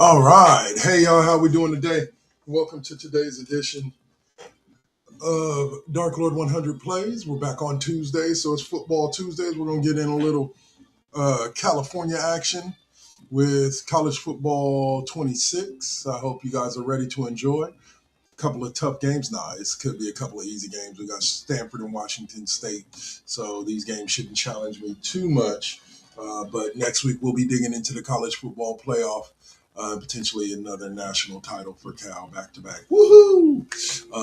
All right. Hey, y'all, how we doing today? Welcome to today's edition of Darklrd100 Plays. We're back on Tuesday, so it's Football Tuesdays. We're going to get in a little California action with college football 26. I hope you guys are ready to enjoy. A couple of tough games. It could be a couple of easy games. We got Stanford and Washington State, so these games shouldn't challenge me too much. But next week we'll be digging into the college football playoff, potentially another national title for Cal back to back. Woohoo!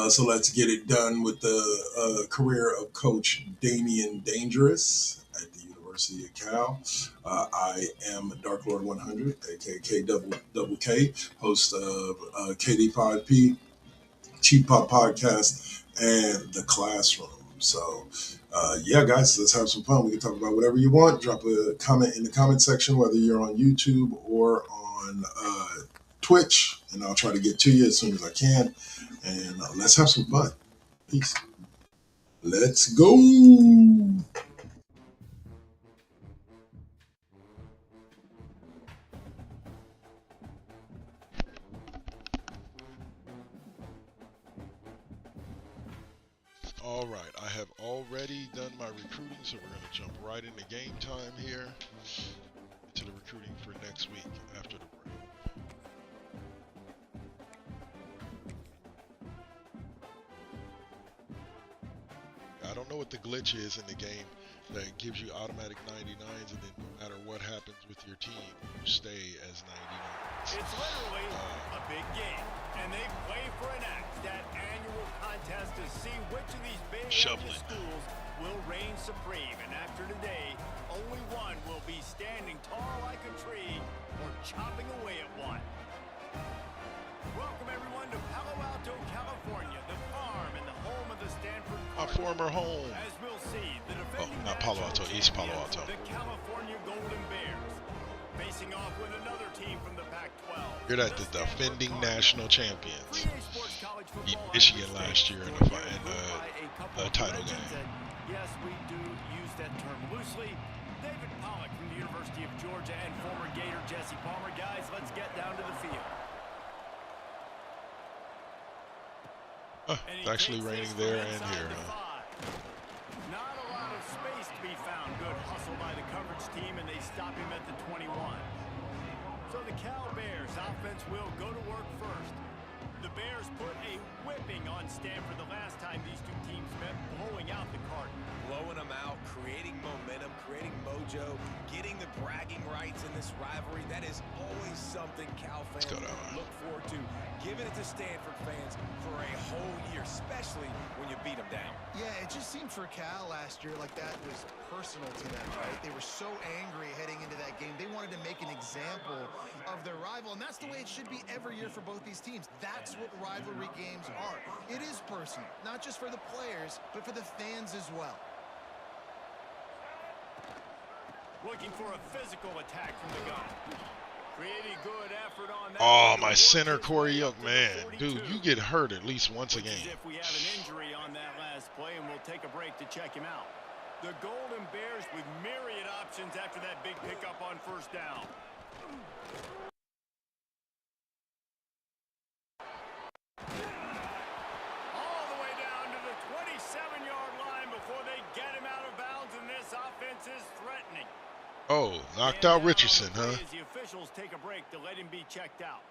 So let's get it done with the career of Coach Damian Dangerous at the University of Cal. I am Darklrd100, aka Double K, host of KD5P, Cheap Pop Podcast, and The Classroom. So, yeah, guys, let's have some fun. We can talk about whatever you want. Drop a comment in the comment section, whether you're on YouTube or on Twitch, and I'll try to get to you as soon as I can. And let's have some fun. Peace. Let's go. All right, I have already done my recruiting, so we're going to jump right into game time here, to the recruiting for next week after the break. I don't know what the glitch is in the game that gives you automatic 99s, and then no matter what happens with your team, you stay as 99s. It's literally a big game, and they play for an axe, that annual contest to see which of these big schools will reign supreme. And after today, only one will be standing tall like a tree or chopping away at one. Welcome everyone to Palo Alto, California, the farm and the home of the Stanford My former home. As we'll see, the defending not Palo Alto, East Palo Alto. The California Golden Bears facing off with another team from the Pac-12. You're at the defending national champions. Beat Michigan last year in the title game. Yes, we do use that term loosely. David Pollock from the University of Georgia and former Gator Jesse Palmer. Guys, let's get down to the field. It's actually raining there and here. Not a lot of space to be found. Good hustle by the coverage team, and they stop him at the 21. So the Cal Bears offense will go to work first. The Bears put a whipping on Stanford the last time these two teams met, blowing out the Cardinals. Blowing them out, creating momentum, creating mojo, getting the bragging rights in this rivalry. That is always something Cal fans look forward to. Giving it to Stanford fans for a whole year, especially when you beat them down. Yeah, it just seemed for Cal last year like that was personal to them, right? They were so angry heading into that game. They wanted to make an example of their rival, and that's the way it should be every year for both these teams. That's what rivalry games are. It is personal, not just for the players, but for the fans as well. Looking for a physical attack from the gun. Creating good effort on that. Oh, my center, Corey Young, man. Dude, you get hurt at least once a game. If we have an injury on that last play, and we'll take a break to check him out. The Golden Bears with myriad options after that big pickup on first down. All the way down to the 27-yard line before they get him out of bounds, and this offense is threatening. Oh, knocked out Richardson, huh? As the officials take a break to let him be checked out.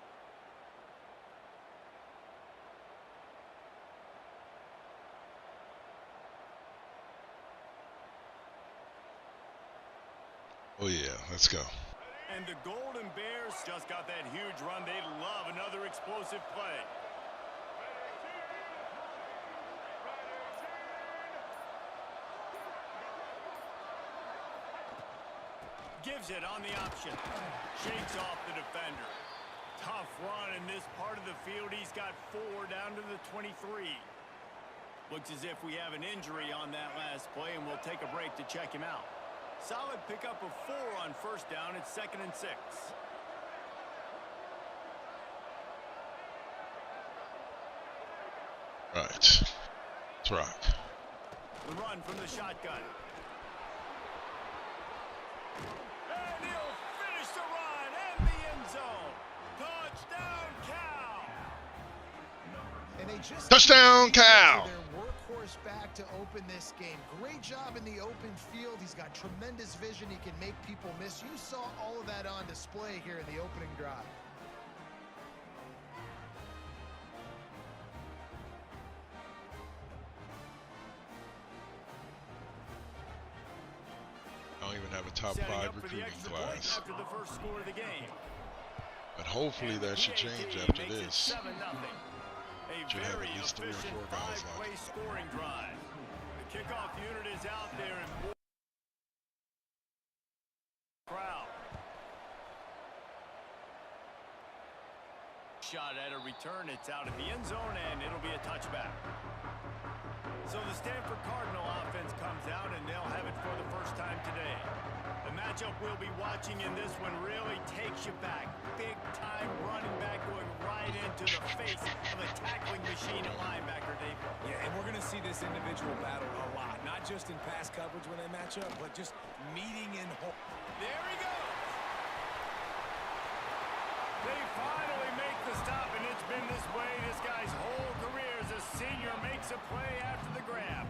Oh, yeah, let's go. And the Golden Bears just got that huge run. They love another explosive play. Gives it on the option. Shakes off the defender. Tough run in this part of the field. He's got 4 down to the 23. Looks as if we have an injury on that last play, and we'll take a break to check him out. Solid pickup of 4 on first down. It's 2nd and 6. All right. Let's rock. The run from the shotgun. And he'll finish the run and the end zone. Touchdown, Cal. Their workhorse back to open this game. Great job in the open field. He's got tremendous vision. He can make people miss. You saw all of that on display here in the opening drive. I don't even have a top 5 recruiting class. After the first score of the game. But hopefully that should change after this. Should have at least 3 or 4 guys like it. Scoring drive. The kickoff unit is out there and crowd. Shot at a return. It's out of the end zone and it'll be a touchback. So the Stanford Cardinal offense comes out and they'll have it for the first time today. The matchup we'll be watching in this one really takes you back. Big time running back going right into the face of a tackling machine at linebacker, Dave. Yeah, and we're going to see this individual battle a lot. Not just in pass coverage when they match up, but just meeting in hole. There he goes. They finally make the stop, and it's been this way this guy's whole career as a senior makes a play after the grab.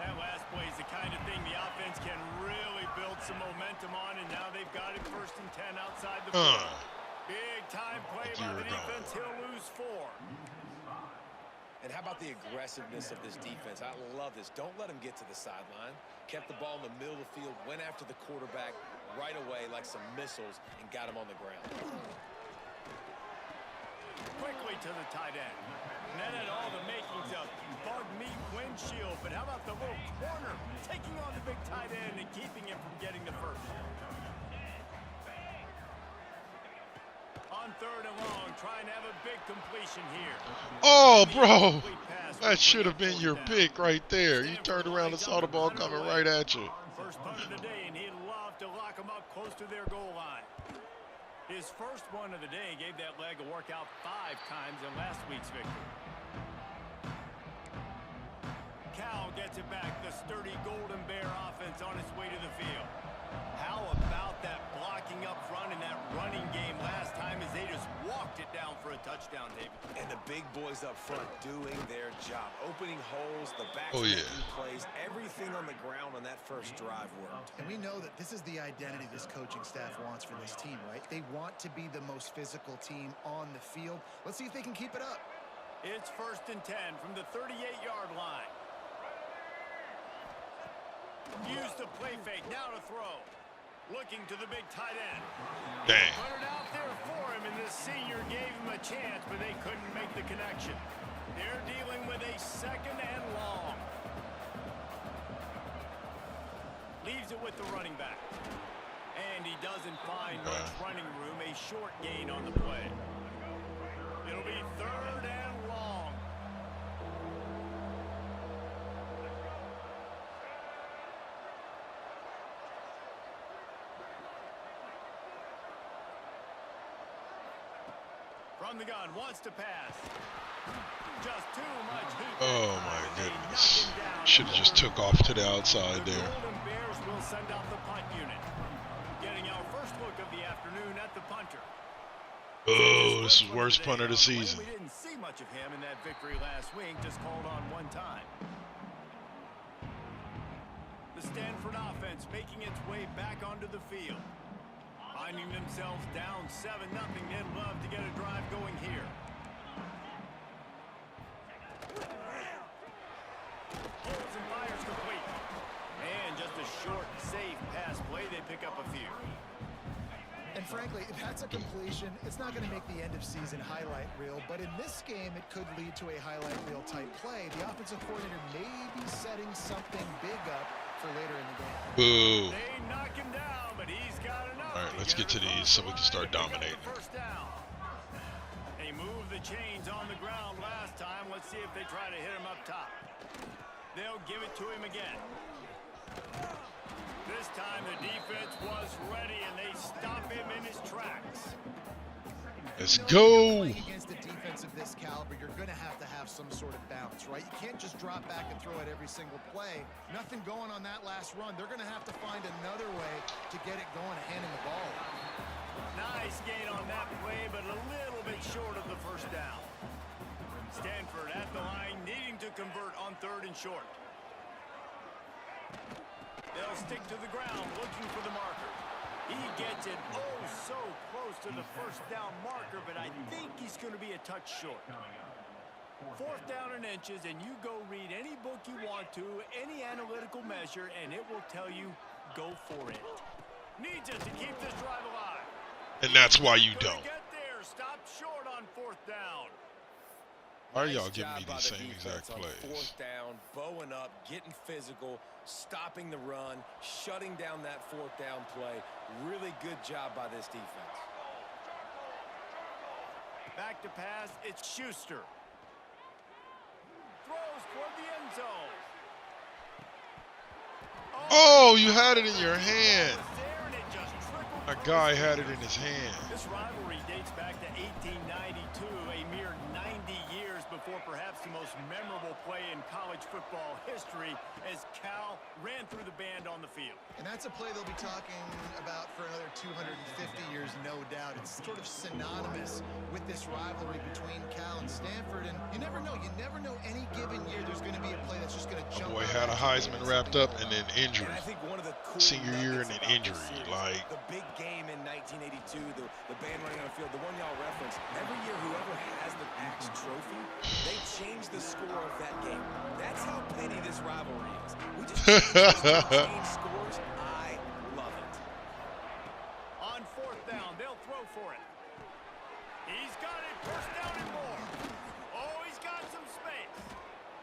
That last play is the kind of thing the offense can really build some momentum on, and now they've got it 1st and 10 outside the field. Big time play by the defense. He'll lose 4. And how about the aggressiveness of this defense? I love this. Don't let them get to the sideline. Kept the ball in the middle of the field, went after the quarterback right away like some missiles, and got him on the ground. Quickly to the tight end. And that had all the makings of bug meat windshield, but how about the little corner taking on the big tight end and keeping him from getting the first? On 3rd and long, trying to have a big completion here. Oh, bro. That should have been your pick right there. You turned around and saw the ball coming right at you. First punt of the day, and he'd love to lock him up close to their goal line. His first one of the day gave that leg a workout 5 times in last week's victory. Cal gets it back. The sturdy Golden Bear offense on its way to the field. How about that blocking up front and that running game last time as they just walked it down for a touchdown, David? And the big boys up front doing their job. Opening holes, the backs making plays, everything on the ground on that first drive worked. And we know that this is the identity this coaching staff wants for this team, right? They want to be the most physical team on the field. Let's see if they can keep it up. It's 1st and 10 from the 38-yard line. Use the play fake, now to throw. Looking to the big tight end. Dang. Put it out there for him, and the senior gave him a chance, but they couldn't make the connection. They're dealing with a 2nd and long. Leaves it with the running back. And he doesn't find much running room, a short gain on the play. It'll be 3rd and long. From the gun, wants to pass. Just too much heat. Oh my goodness. Should have just took off to the outside there. The Golden Bears will send out the punt unit. Getting our first look of the afternoon at the punter. Oh, this is worst punt of the season. We didn't see much of him in that victory last week, just called on 1 time. The Stanford offense making its way back onto the field. Finding themselves down 7-0, they'd love to get a drive going here. Holds and fires complete. And just a short, safe pass play, they pick up a few. And frankly, if that's a completion, it's not going to make the end of season highlight reel, but in this game, it could lead to a highlight reel type play. The offensive coordinator may be setting something big up for later in the game. Boo. They knock him down, but he's got enough. All right, let's get to these so we can start dominating. First down. They moved the chains on the ground last time. Let's see if they try to hit him up top. They'll give it to him again. This time the defense was ready and they stop him in his tracks. Let's go. Against a defense of this caliber, you're going to have some sort of balance, right? You can't just drop back and throw it every single play. Nothing going on that last run. They're going to have to find another way to get it going and handing the ball. Nice gain on that play, but a little bit short of the first down. Stanford at the line, needing to convert on 3rd and short. They'll stick to the ground, looking for the marker. He gets it so close to the first down marker, but I think he's going to be a touch short. 4th down and inches, and you go read any book you want to, any analytical measure, and it will tell you, go for it. Needs it to keep this drive alive. And that's why you don't. Get there. Stop short on 4th down. Why are y'all giving me these same exact plays? 4th down, bowing up, getting physical, stopping the run, shutting down that 4th down play. Really good job by this defense. Back to pass, it's Schuster. Throws toward the end zone. Oh, you had it in your hand. A guy had it in his hand. This rivalry dates back to 1892, a mere 90 years before perhaps the most memorable play in college football history as Cal ran through the band on the field. And that's a play they'll be talking about for another 250 years, no doubt. It's sort of synonymous with this rivalry between Cal and Stanford. And you never know. You never know any given year there's going to be a play that's just going to jump. Boy had a Heisman wrapped up and then injury. And I think one of the cool Senior year and an injury. Like, the big game in 1982, the band running on the field, the one y'all referenced, every year whoever has the Axe trophy, they change the score of that game. That's how petty this rivalry is. We just change scores. I love it. On 4th down, they'll throw for it. He's got it, 1st down and more. Oh, he's got some space.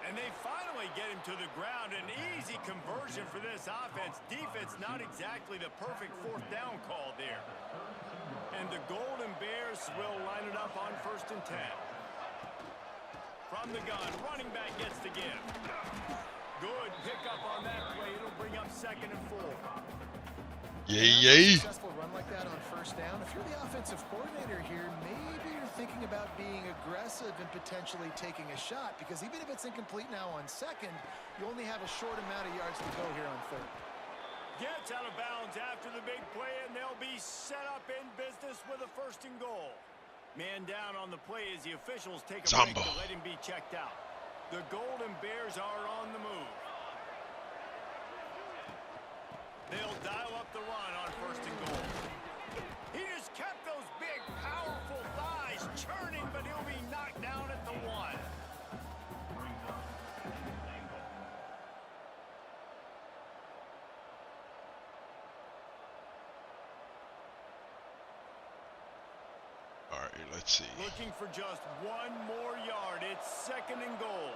And they finally get him to the ground. An easy conversion for this offense. Defense, not exactly the perfect 4th down call there. And the Golden Bears will line it up on 1st and 10. From the gun, running back gets the give. Good pickup on that play. It'll bring up 2nd and 4. yay. Successful run like that on 1st down. If you're the offensive coordinator here, maybe you're thinking about being aggressive and potentially taking a shot, because even if it's incomplete now on 2nd, you only have a short amount of yards to go here on 3rd. Gets out of bounds after the big play, and they'll be set up in business with a 1st and goal. Man down on the play as the officials take a break to let him be checked out. The Golden Bears are on the move. They'll dial up the run on 1st and goal. He just kept those big, powerful thighs churning, but he'll be knocked down at the 1. All right, let's see. Looking for just 1 more yard. It's 2nd and goal.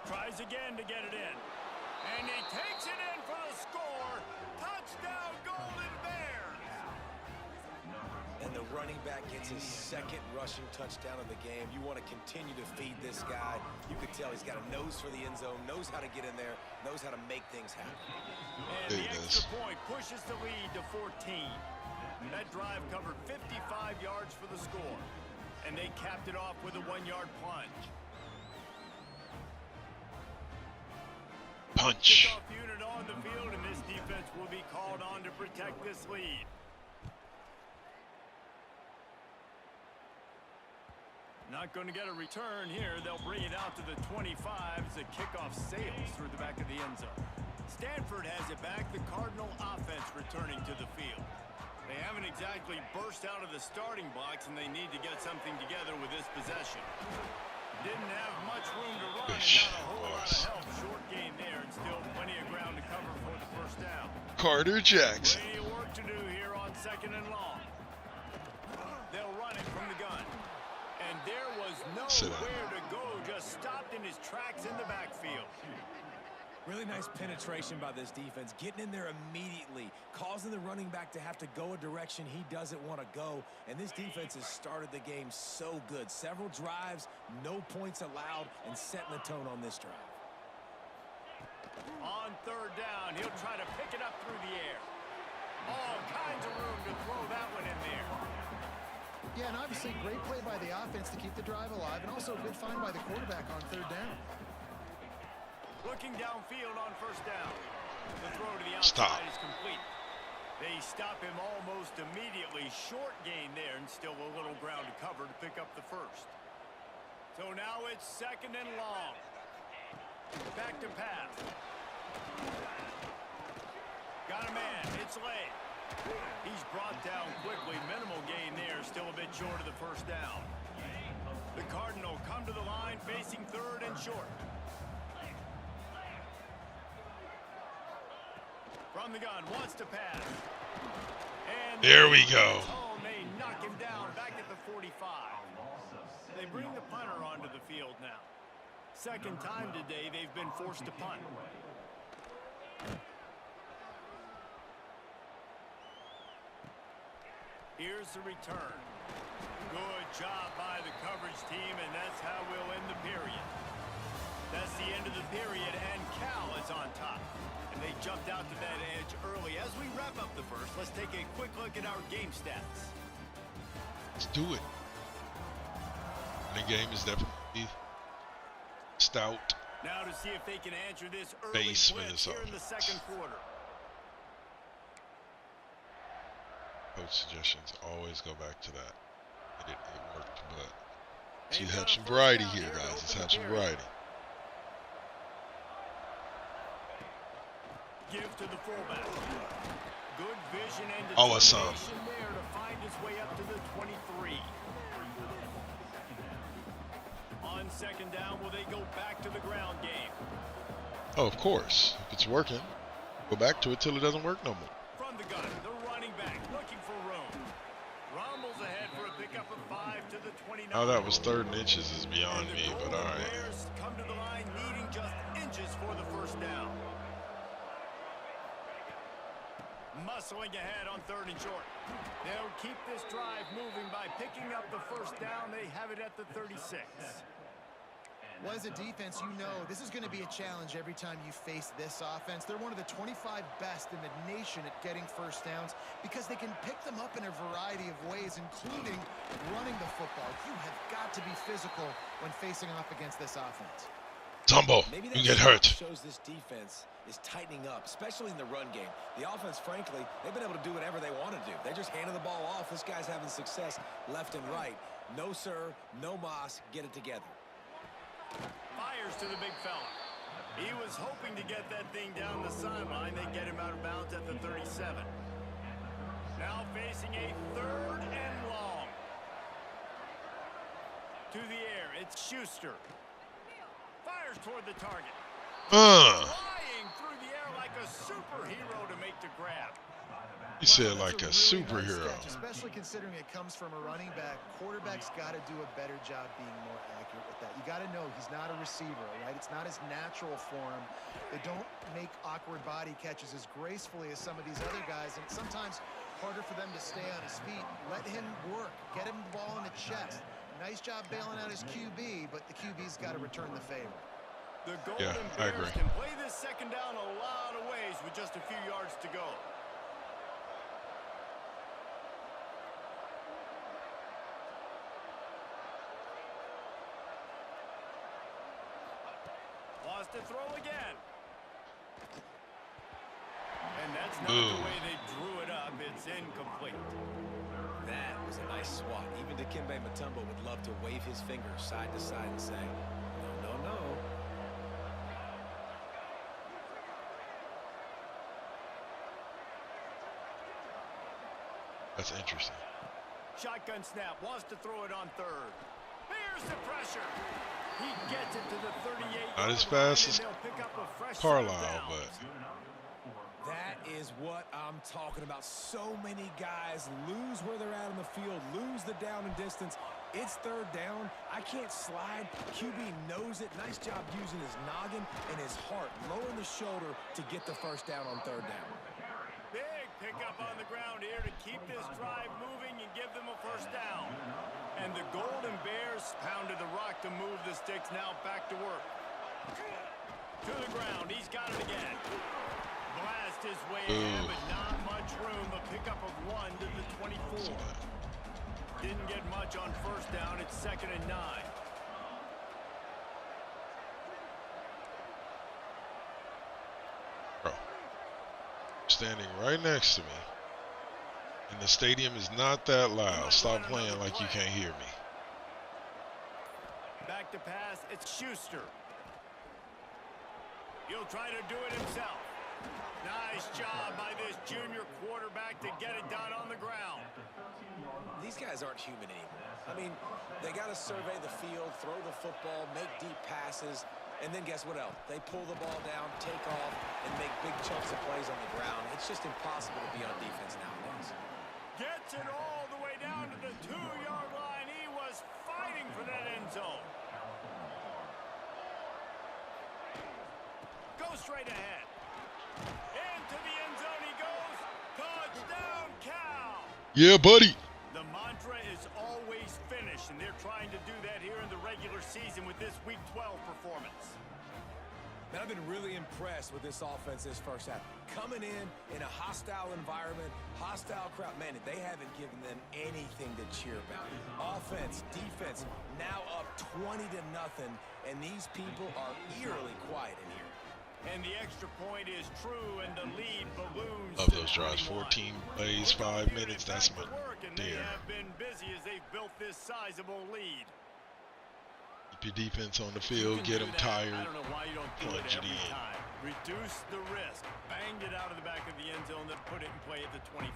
Tries again to get it in. And he takes it in for the score. Touchdown, Golden Bears. And the running back gets his 2nd rushing touchdown of the game. You want to continue to feed this guy. You could tell he's got a nose for the end zone, knows how to get in there, knows how to make things happen. And the extra point pushes the lead to 14. That drive covered 55 yards for the score. And they capped it off with a 1-yard plunge. Punch. Kickoff unit on the field, and this defense will be called on to protect this lead. Not going to get a return here. They'll bring it out to the 25 as the kickoff sails through the back of the end zone. Stanford has it back. The Cardinal offense returning to the field. They haven't exactly burst out of the starting blocks, and they need to get something together with this possession. Didn't have much room to run. Got a whole lot of help. Short gain there, and still plenty of ground to cover for the 1st down. Carter Jackson. Plenty of work to do here on 2nd and long. They'll run it from the gun. And there was nowhere to go. Just stopped in his tracks in the backfield. Really nice penetration by this defense, getting in there immediately, causing the running back to have to go a direction he doesn't want to go. And this defense has started the game so good. Several drives, no points allowed, and setting the tone on this drive. On 3rd down, he'll try to pick it up through the air. All kinds of room to throw that one in there. Yeah, and obviously great play by the offense to keep the drive alive, and also a good find by the quarterback on 3rd down. Looking downfield on 1st down. The throw to the outside is complete. They stop him almost immediately. Short gain there and still a little ground to cover to pick up the first. So now it's 2nd and long. Back to pass. Got a man. It's late. He's brought down quickly. Minimal gain there. Still a bit short of the first down. The Cardinal come to the line facing 3rd and short. From the gun, wants to pass. And there we go. They knock him down back at the 45. They bring the punter onto the field now. 2nd time today they've been forced to punt. Here's the return. Good job by the coverage team, and that's how we'll end the period. That's the end of the period, and Cal is on top. And they jumped out to that edge early. As we wrap up the first, let's take a quick look at our game stats. Let's do it. The game is definitely stout. Now to see if they can answer this early Base for blitz this here in the 2nd quarter. Coach suggestions, always go back to that. It worked, but let's have some variety here, guys. Let's have some variety. Give to the fullback. Good vision and Awesome. determination there to find his way up to the 23. On 2nd down, will they go back to the ground game? Oh, of course. If it's working, go back to it till it doesn't work no more. From the gun, the running back looking for room. Rumbles ahead for a pickup of 5 to the 29. How that was 3rd and inches is beyond me, but all right. Bears come to the line needing just inches for the first down. Muscling ahead on 3rd and short. They'll keep this drive moving by picking up the first down. They have it at the 36. Well, as a defense, you know this is going to be a challenge every time you face this offense. They're one of the 25 best in the nation at getting first downs because they can pick them up in a variety of ways, including running the football. You have got to be physical when facing off against this offense. Tumble. You get hurt. Shows this defense is tightening up, especially in the run game. The offense, frankly, they've been able to do whatever they want to do. They just handed the ball off. This guy's having success left and right. No, sir. No, Moss. Get it together. Fires to the big fella. He was hoping to get that thing down the sideline. They get him out of bounds at the 37. Now facing a 3rd and long. To the air, it's Schuster. Fires toward the target. Flying through the air like a superhero to make the grab. You said like a superhero. Nice catch, especially considering it comes from a running back. Quarterback's got to do a better job being more accurate with that. You got to know he's not a receiver, right? It's not his natural form. They don't make awkward body catches as gracefully as some of these other guys, and it's sometimes harder for them to stay on his feet. Let him work. Get him the ball in the chest. Nice job bailing out his QB, but the QB's got to return the favor. The Golden I Bears agree. can play this 2nd down a lot of ways with just a few yards to go. Lost to throw again. And that's not the way they drew it up. It's incomplete. That was a nice swat. Even Dikembe Mutombo would love to wave his fingers side to side and say, no, no, no. That's interesting. Shotgun snap, wants to throw it on 3rd. Here's the pressure. He gets it to the 38. Not as fast as Carlisle, but That is what I'm talking about. So many guys lose where they're at on the field, lose the down and distance. It's 3rd down. I can't slide. QB knows it. Nice job using his noggin and his heart, lowering the shoulder to get the first down on 3rd down. Big pickup on the ground here to keep this drive moving and give them a first down. And the Golden Bears pounded the rock to move the sticks. Now back to work. To the ground. He's got it again. Blast his way in, but not much room. A pickup of 1 to the 24. Didn't get much on first down. It's 2nd and 9. bro, standing right next to me. And the stadium is not that loud. Stop playing like you can't hear me. Back to pass, it's Schuster. He'll try to do it himself. Nice job by this junior quarterback to get it done on the ground. These guys aren't human anymore. I mean, they got to survey the field, throw the football, make deep passes, and then guess what else? They pull the ball down, take off, and make big chunks of plays on the ground. It's just impossible to be on defense nowadays. Gets it all the way down to the 2-yard line. He was fighting for that end zone. Go straight ahead. Into the end zone he goes. Touchdown, Cal. Yeah, buddy. The mantra is always finish, and they're trying to do that here in the regular season with this Week 12 performance. Man, I've been really impressed with this offense this first half. Coming in a hostile environment, hostile crowd. Man, they haven't given them anything to cheer about. Offense, defense, now up 20-0, and these people are eerily quiet in here. And the extra point is true, and the lead balloons. Love those drives. 14 plays, 5 minutes. That's my They dear. have been busy as they've built this sizable lead. Keep your defense on the field. Get them tired. I don't know why you don't do it Plunge it every in. time. Reduce the risk. Banged it out of the back of the end zone, then put it in play at the 25.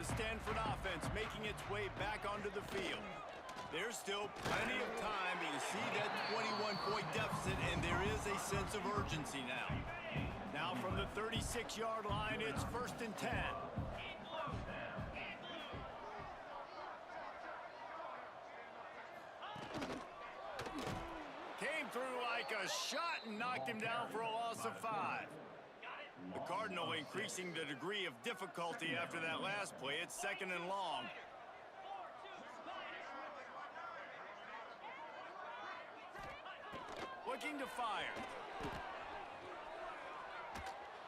The Stanford offense making its way back onto the field. There's still plenty of time. You see that 21-point deficit, and there is a sense of urgency now. Now from the 36-yard line, it's 1st and 10. Came through like a shot and knocked him down for a loss of 5. The Cardinal increasing the degree of difficulty after that last play. It's 2nd and long. Looking to fire.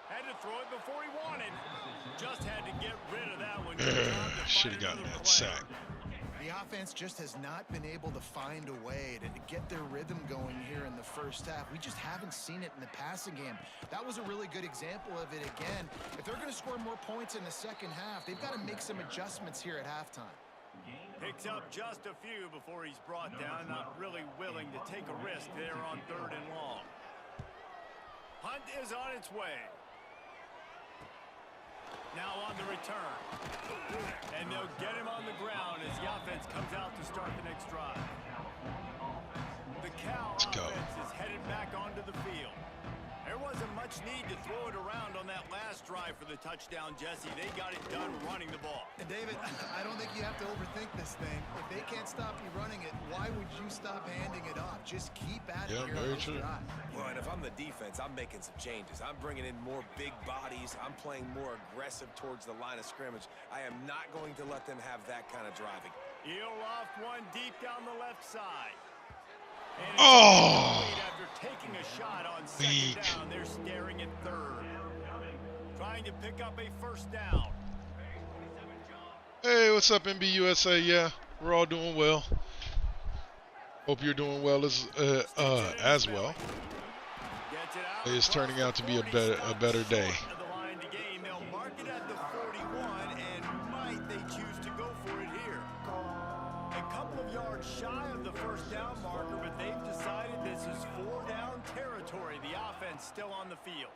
Had to throw it before he wanted. Just had to get rid of that one. Should have gotten that sack. The offense just has not been able to find a way to get their rhythm going here in the first half. We just haven't seen it in the passing game. That was a really good example of it again. If they're going to score more points in the second half, they've got to make some adjustments here at halftime. Picks up just a few before he's brought down. Not really willing to take a risk there on 3rd and long. Hunt is on its way. Now on the return. And they'll get him on the ground as the offense comes out to start the next drive. The Cal offense is headed back onto the field. There wasn't much need to throw it around on that last drive for the touchdown, Jesse. They got it done running the ball. And David, I don't think you have to overthink this thing. If they can't stop you running it, why would you stop handing it off? Just keep at it here on this drive. Well, and if I'm the defense, I'm making some changes. I'm bringing in more big bodies. I'm playing more aggressive towards the line of scrimmage. I am not going to let them have that kind of driving. He'll loft one deep down the left side. After taking a shot on 2nd down, they're staring at 3rd. Trying to pick up a 1st down. Hey, what's up, NBUSA? Yeah, we're all doing well. Hope you're doing well as well. It's turning out to be a better day. They'll mark it at the 41, and might they choose to go for it here? A couple of yards shy of the 1st down marker, but they've decided this is 4-down territory. The offense still on the field.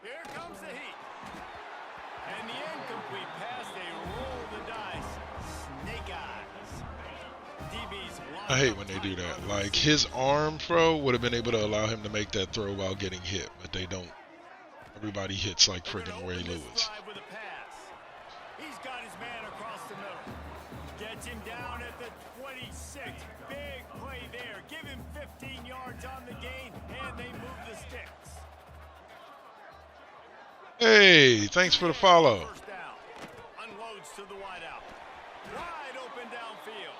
Here comes the heat. And the incomplete pass, they roll the dice. Snake eyes. DB's I hate when they do that. Like, his arm throw would have been able to allow him to make that throw while getting hit, but they don't. Everybody hits like friggin' Ray Lewis. He's got his man across the middle. Gets him down at the 26. Big play there. Give him 15 yards on the gain, and they move the sticks. Hey, thanks for the follow. First down. Unloads to the wideout. Wide open downfield.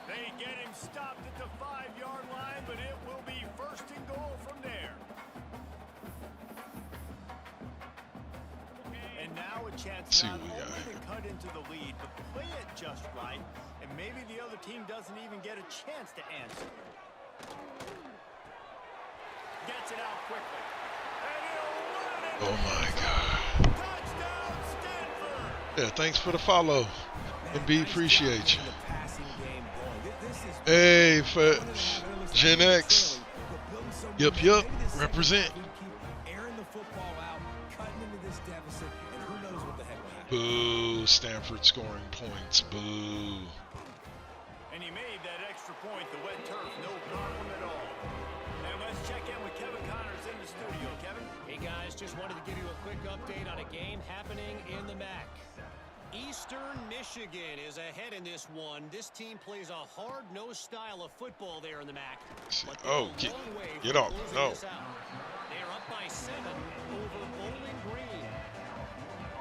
They get him stopped at the 5-yard line, but it will be 1st and goal from there. And now a chance not only to cut into the lead, but play it just right, and maybe the other team doesn't even get a chance to answer. Gets it out quickly. And he'll run it. Oh my God. Touchdown, Stanford. Yeah, thanks for the follow. MB, appreciate you. Hey, for Gen X. Yup, represent. Boo, Stanford scoring points, boo. And he made that extra point, the wet turf, no problem at all. And let's check in with Kevin Connors in the studio. Kevin? Hey guys, just wanted to give you a quick update on a game happening in the MAC. Eastern Michigan is ahead in this one. This team plays a hard-nosed style of football there in the MAC. Oh, get off. No. They're up by 7 over Bowling Green.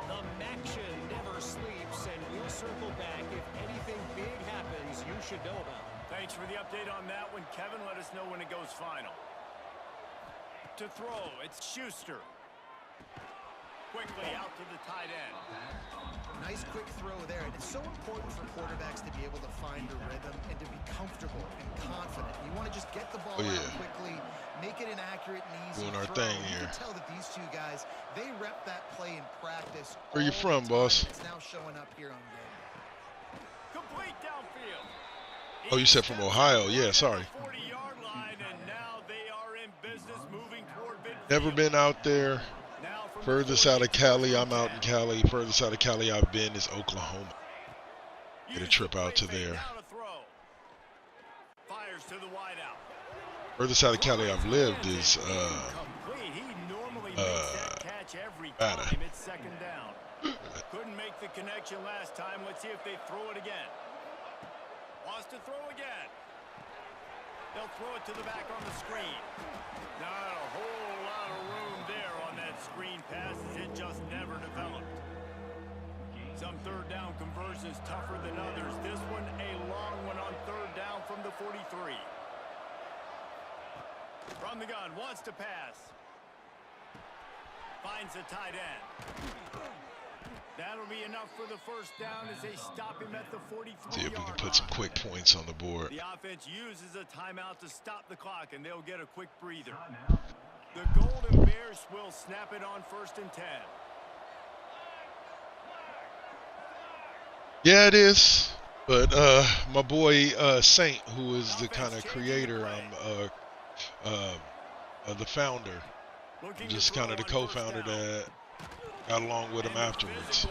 The MACtion never sleeps, and we'll circle back. If anything big happens, you should know about it. Thanks for the update on that one, Kevin. Let us know when it goes final. To throw, it's Schuster. Quickly out to the tight end. Nice quick throw there. And it's so important for quarterbacks to be able to find a rhythm and to be comfortable and confident. You want to just get the ball out quickly, make it an accurate and easy doing our throw. thing You here. can tell that these two guys, they rep that play in practice. Where you from, boss? It's now showing up here on game. Complete downfield. Oh, you said from Ohio. Yeah, sorry. 40-yard line, and now they are in business moving toward midfield. Never been out there. Furthest out of Cali, I'm out in Cali. Furthest out of Cali I've been is Oklahoma. Get a trip out to there. Fires to the wide out. Furthest out of Cali I've lived is Nevada. It's second down. Couldn't make the connection last time. Let's see if they throw it again. Wants to throw again. They'll throw it to the back on the screen. Not a whole lot of room there on that screen pass, as it just never developed. Some third down conversions tougher than others. This one a long one on third down from the 43. From the gun, wants to pass. Finds the tight end. That'll be enough for the first down as they stop him at the 43-yard See if we can put some quick points on the board. The offense uses a timeout to stop the clock, and they'll get a quick breather. The Golden Bears will snap it on 1st and 10. Yeah, it is. But my boy Saint, who is the kind of creator, the founder, just kind of the co-founder that got along with him afterwards,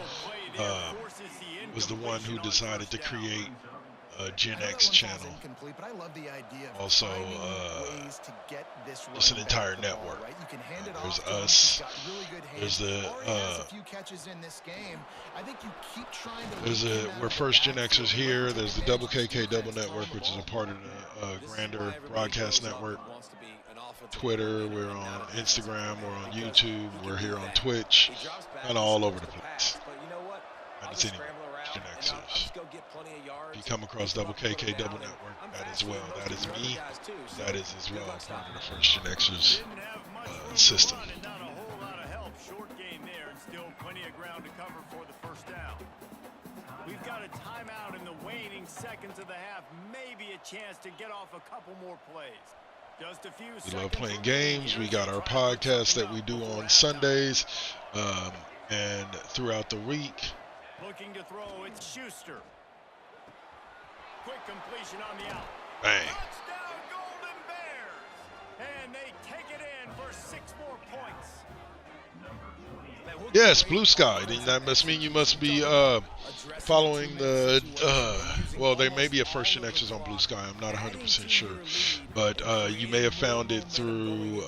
was the one who decided to create a Gen X channel. Also, it's an entire network. There's us. There's we're first Gen Xers here. There's the Double KK Double Network, which is a part of the grander broadcast network. Twitter, we're on Instagram, we're on YouTube, we're here on Twitch, kind of all over the place. And it's anyway, Gen Xers. If you come across Double KK Double Network, that is well, that is me, that is as well part of the first Gen Xers system. Not a whole lot of help. Short game there, and still plenty of ground to cover for the first down. We've got a timeout in the waning seconds of the half. Maybe a chance to get off a couple more plays. Just a few seconds. We love playing games. We got our podcast that we do on Sundays and throughout the week. Looking to throw, it's Schuster. Quick completion on the out. Bang. Touchdown, Golden Bears! And they take it in for 6 more points. Yes, Blue Sky. That must mean you must be following the, well, they may be a first Gen Xers on Blue Sky. I'm not 100% sure. But you may have found it through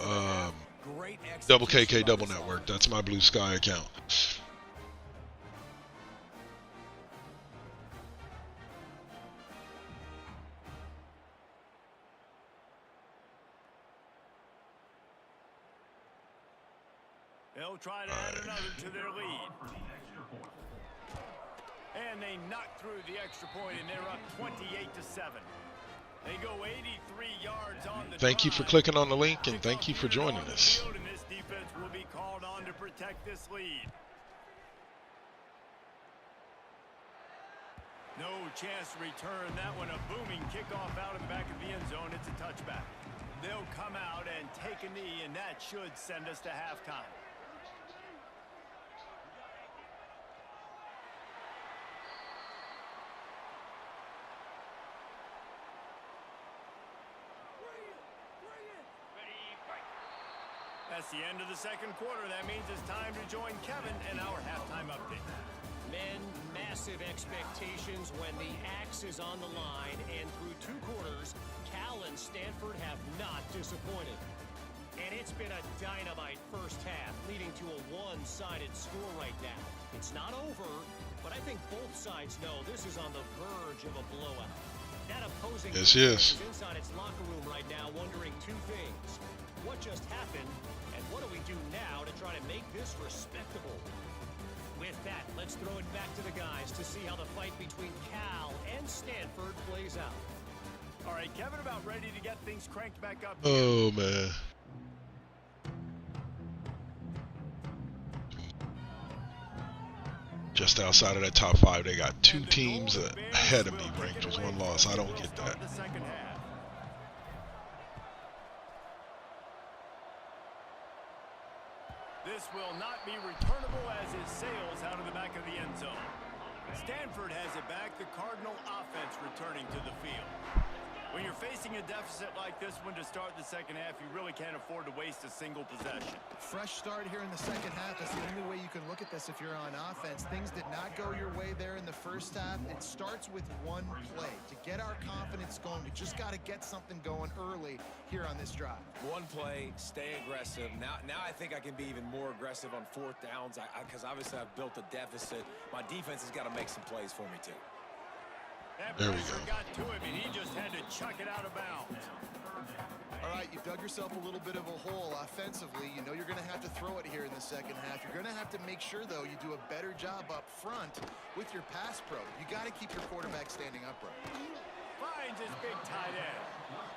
Double KK Double Network. That's my Blue Sky account. They'll try to add another to their lead. And they knock through the extra point, and they're up 28-7. They go 83 yards on the Thank you for clicking on the link, and thank you for joining us. And this defense will be called on to protect this lead. No chance to return that one. A booming kickoff out of the back of the end zone. It's a touchback. They'll come out and take a knee, and that should send us to halftime. That's the end of the second quarter. That means it's time to join Kevin in our halftime update. Men, massive expectations when the axe is on the line, and through 2 quarters, Cal and Stanford have not disappointed. And it's been a dynamite first half, leading to a one-sided score right now. It's not over, but I think both sides know this is on the verge of a blowout. That opposing Yes, yes. is inside its locker room right now, wondering 2 things. What just happened, and what do we do now to try to make this respectable? With that, let's throw it back to the guys to see how the fight between Cal and Stanford plays out. All right, Kevin, about ready to get things cranked back up. Oh, man. Just outside of that top 5, they got 2 teams ahead of me ranked with 1 loss. I don't get that. This will not be returnable as it sails out of the back of the end zone. Stanford has it back. The Cardinal offense returning to the field. When you're facing a deficit like this one to start the second half, you really can't afford to waste a single possession. Fresh start here in the second half. That's the only way you can look at this if you're on offense. Things did not go your way there in the first half. It starts with 1 play. To get our confidence going, we just got to get something going early here on this drive. 1 play, stay aggressive. Now I think I can be even more aggressive on 4th downs because obviously I've built a deficit. My defense has got to make some plays for me too. That there we pressure go. got to him, and he just had to chuck it out of bounds. All right, you've dug yourself a little bit of a hole offensively. You know you're going to have to throw it here in the second half. You're going to have to make sure, though, you do a better job up front with your pass pro. You got to keep your quarterback standing upright. Finds his big tight end.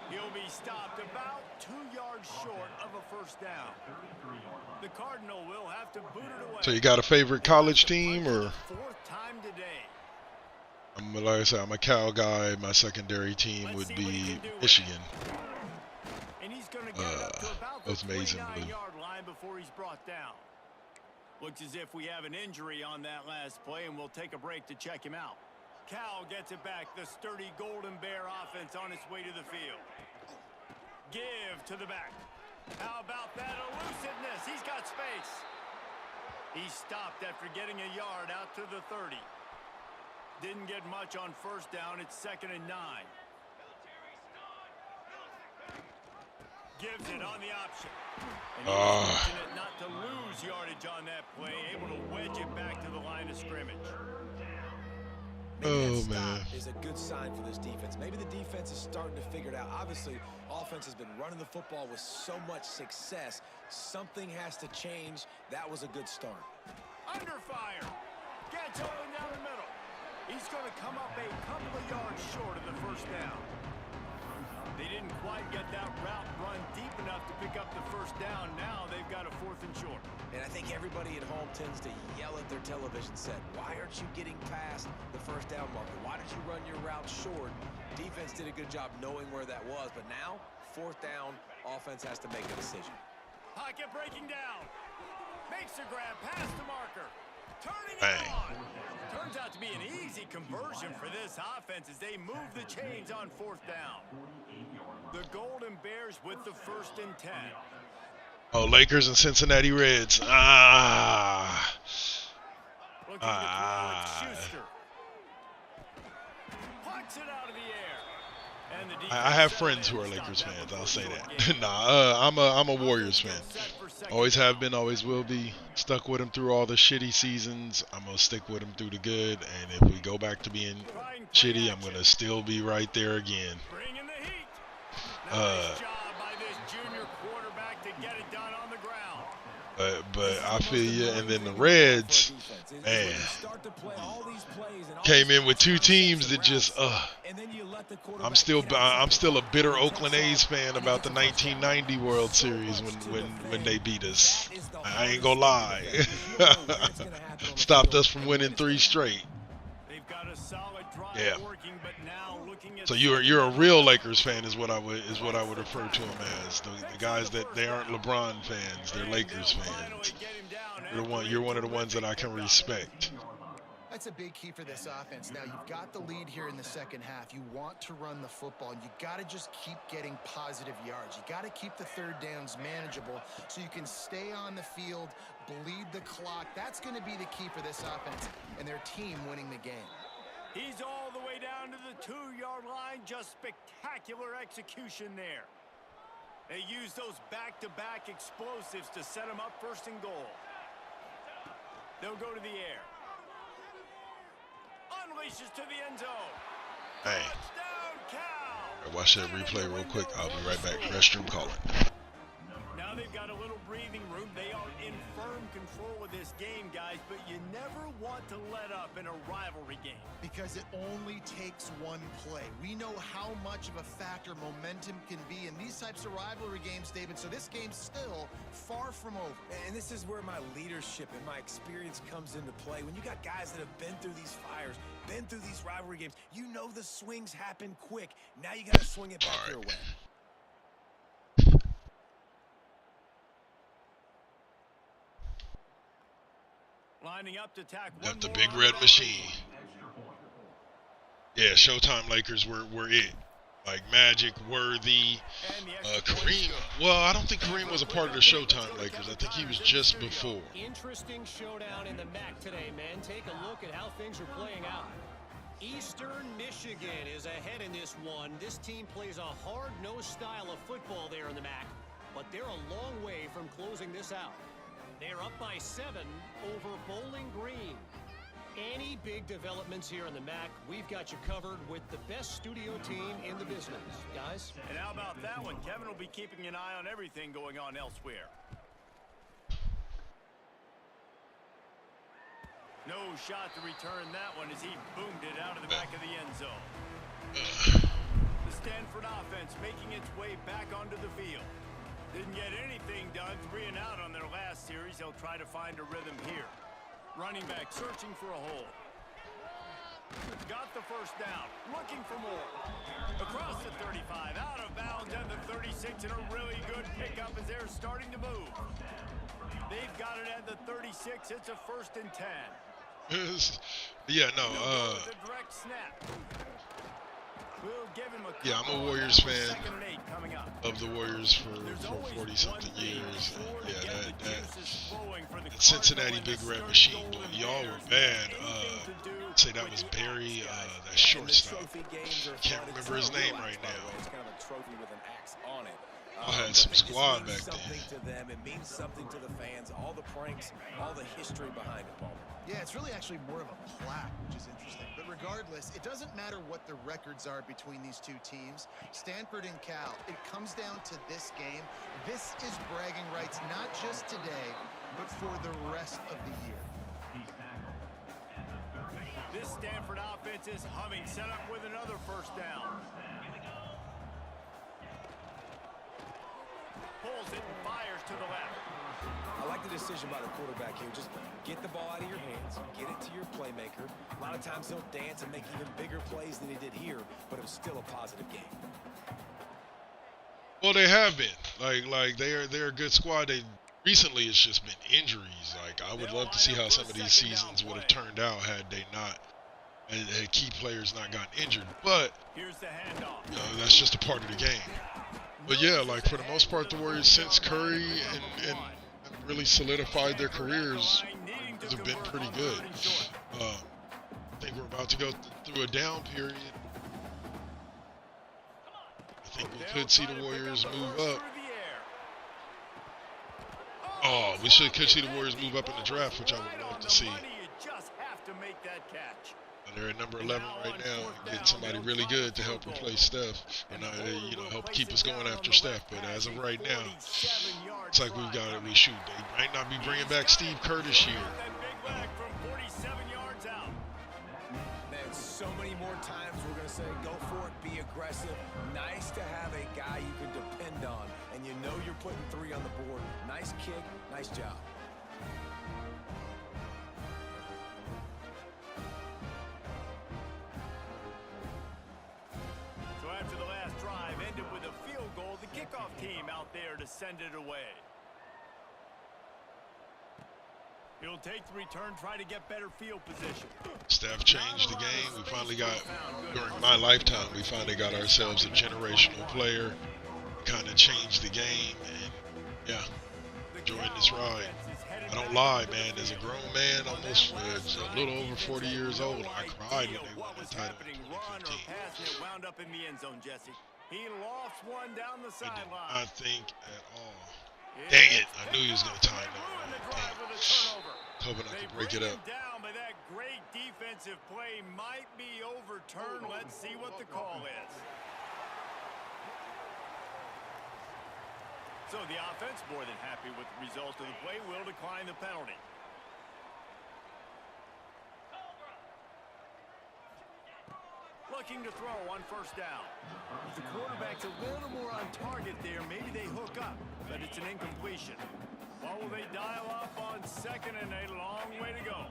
He'll be stopped about 2 yards short of a first down. The Cardinal will have to boot it away. So you got a favorite college team, or? 4th time today. Like I said, I'm a Cal guy. My secondary team would be Michigan. And he's going to get it up to about the Those amazing 29-yard line before he's brought down. Looks as if we have an injury on that last play, and we'll take a break to check him out. Cal gets it back. The sturdy Golden Bear offense on its way to the field. Give to the back. How about that elusiveness? He's got space. He stopped after getting a yard out to the 30. Didn't get much on first down. It's 2nd and 9. Gives it on the option. And he was fortunate not to lose yardage on that play. Able to wedge it back to the line of scrimmage. Oh, man. Is a good sign for this defense. Maybe the defense is starting to figure it out. Obviously, offense has been running the football with so much success. Something has to change. That was a good start. Under fire. Gets going down the middle. He's going to come up a couple of yards short of the first down. They didn't quite get that route run deep enough to pick up the first down. Now they've got a 4th and short. And I think everybody at home tends to yell at their television set. Why aren't you getting past the first down marker? Why did you run your route short? Defense did a good job knowing where that was. But now, 4th down, offense has to make a decision. Pocket breaking down. Makes the grab past the marker. Turning Bang. it on. Turns out to be an easy conversion for this offense as they move the chains on 4th down. The Golden Bears with the 1st and 10. Oh, Lakers and Cincinnati Reds. Looking to throw it, Schuster. Pucks it out of the air. And the I have friends who are Lakers fans. I'll say that. Nah, I'm a Warriors fan. Always have been, always will be. Stuck with them through all the shitty seasons. I'm gonna stick with them through the good. And if we go back to being shitty, I'm gonna still be right there again. Bringing the heat. Nice job by this junior quarterback to get it done on the ground. But I feel you. And then the Reds, man, came in with 2 teams that just I'm still a bitter Oakland A's fan about the 1990 World Series when they beat us. I ain't gonna lie. Stopped us from winning 3 straight. They've got a solid drive Yeah. working, but now looking at So you're a real Lakers fan is what I would refer to them as. The guys that they aren't LeBron fans, they're Lakers fans. You're one of the ones that I can respect. That's a big key for this offense. Now, you've got the lead here in the second half. You want to run the football, and you got to just keep getting positive yards. You got to keep the third downs manageable so you can stay on the field, bleed the clock. That's going to be the key for this offense and their team winning the game. He's all the way down to the 2-yard line. Just spectacular execution there. They use those back-to-back explosives to set them up first and goal. They'll go to the air. Unleashes to the end zone. Hey. Touchdown, Cal. Watch that replay real quick. I'll be right back. Restroom calling. Now they've got a little breathing room. They are in firm control of this game, guys, but you never want to let up in a rivalry game. Because it only takes one play. We know how much of a factor momentum can be in these types of rivalry games, David, so this game's still far from over. And this is where my leadership and my experience comes into play. When you got guys that have been through these fires, been through these rivalry games, you know the swings happen quick. Now you got to swing it back your way. Lining up to attack. Got the big red machine. Yeah, Showtime Lakers were it. Like Magic, Worthy, Kareem. Well, I don't think Kareem was a part of the Showtime Lakers. I think he was just before. Interesting showdown in the MAC today, man. Take a look at how things are playing out. Eastern Michigan is ahead in this one. This team plays a hard-nosed style of football there in the MAC, but they're a long way from closing this out. They're up by 7 over Bowling Green. Any big developments here in the MAC, we've got you covered with the best studio team in the business. Guys? And how about that one? Kevin will be keeping an eye on everything going on elsewhere. No shot to return that one as he boomed it out of the back of the end zone. The Stanford offense making its way back onto the field. Didn't get anything done, 3 and out on their last series. They'll try to find a rhythm here. Running back searching for a hole. Got the first down, looking for more. Across the 35, out of bounds at the 36, and a really good pickup as they're starting to move. They've got it at the 36. It's a 1st and 10. Yeah, no. The direct snap. We'll give him a Yeah, I'm a Warriors fan. 2nd and 8 coming up. Of the Warriors for 40-something years. And yeah, that Cincinnati Big Red Machine, boy, y'all were bad. I'd say that was Barry, that shortstop. Can't remember his name right now. It's kind of a trophy with an axe on it. I had some squad back then. To them, it means something to the fans, all the pranks, all the history behind it, Paul. Yeah, it's really actually more of a plaque, which is interesting. But regardless, it doesn't matter what the records are between these two teams, Stanford and Cal. It comes down to this game. This is bragging rights, not just today, but for the rest of the year. This Stanford offense is humming, set up with another 1st down. Pulls it and fires to the left. I like the decision by the quarterback here. Just get the ball out of your hands, get it to your playmaker. A lot of times he'll dance and make even bigger plays than he did here, but it was still a positive game. Well, they have been. Like they're a good squad. Recently it's just been injuries. Like I would love to see how some of these seasons would have turned out had they not had key players not gotten injured. But here's the handoff. You know, that's just a part of the game. But yeah, like for the most part, the Warriors since Curry and really solidified their careers have been pretty good. I think we're about to go through a down period. I think we could see the Warriors move up. Oh, we could see the Warriors move up in the draft, which I would love to see. They're at number 11 right now. Get somebody really good to help replace Steph, and help keep us going after Steph. But as of right now, it's like we've got it. We shoot. They might not be bringing back Steve Kerr this year. Man, so many more times we're going to say, go for it, be aggressive. Nice to have a guy you can depend on, and you know you're putting 3 on the board. Nice kick, nice job. Team out there to send it away. He'll take the return, try to get better field position. Staff changed the game. We finally got, during my lifetime, we finally got ourselves a generational player. Kind of changed the game, and yeah, enjoying this ride. I don't lie, man. As a grown man, almost a little over 40 years old, I cried when they won the title in 2015. Wound up in the end zone, Jesse. He lofts one down the sideline. I think at all. Dang it! I knew he was going to tie that. Hoping I could break it up. Down, but that great defensive play might be overturned. Let's see what the call is. So the offense, more than happy with the result of the play, will decline the penalty. Looking to throw on first down. The quarterback's a little more on target there. Maybe they hook up, but it's an incompletion. What will they dial up on second and a long way to go?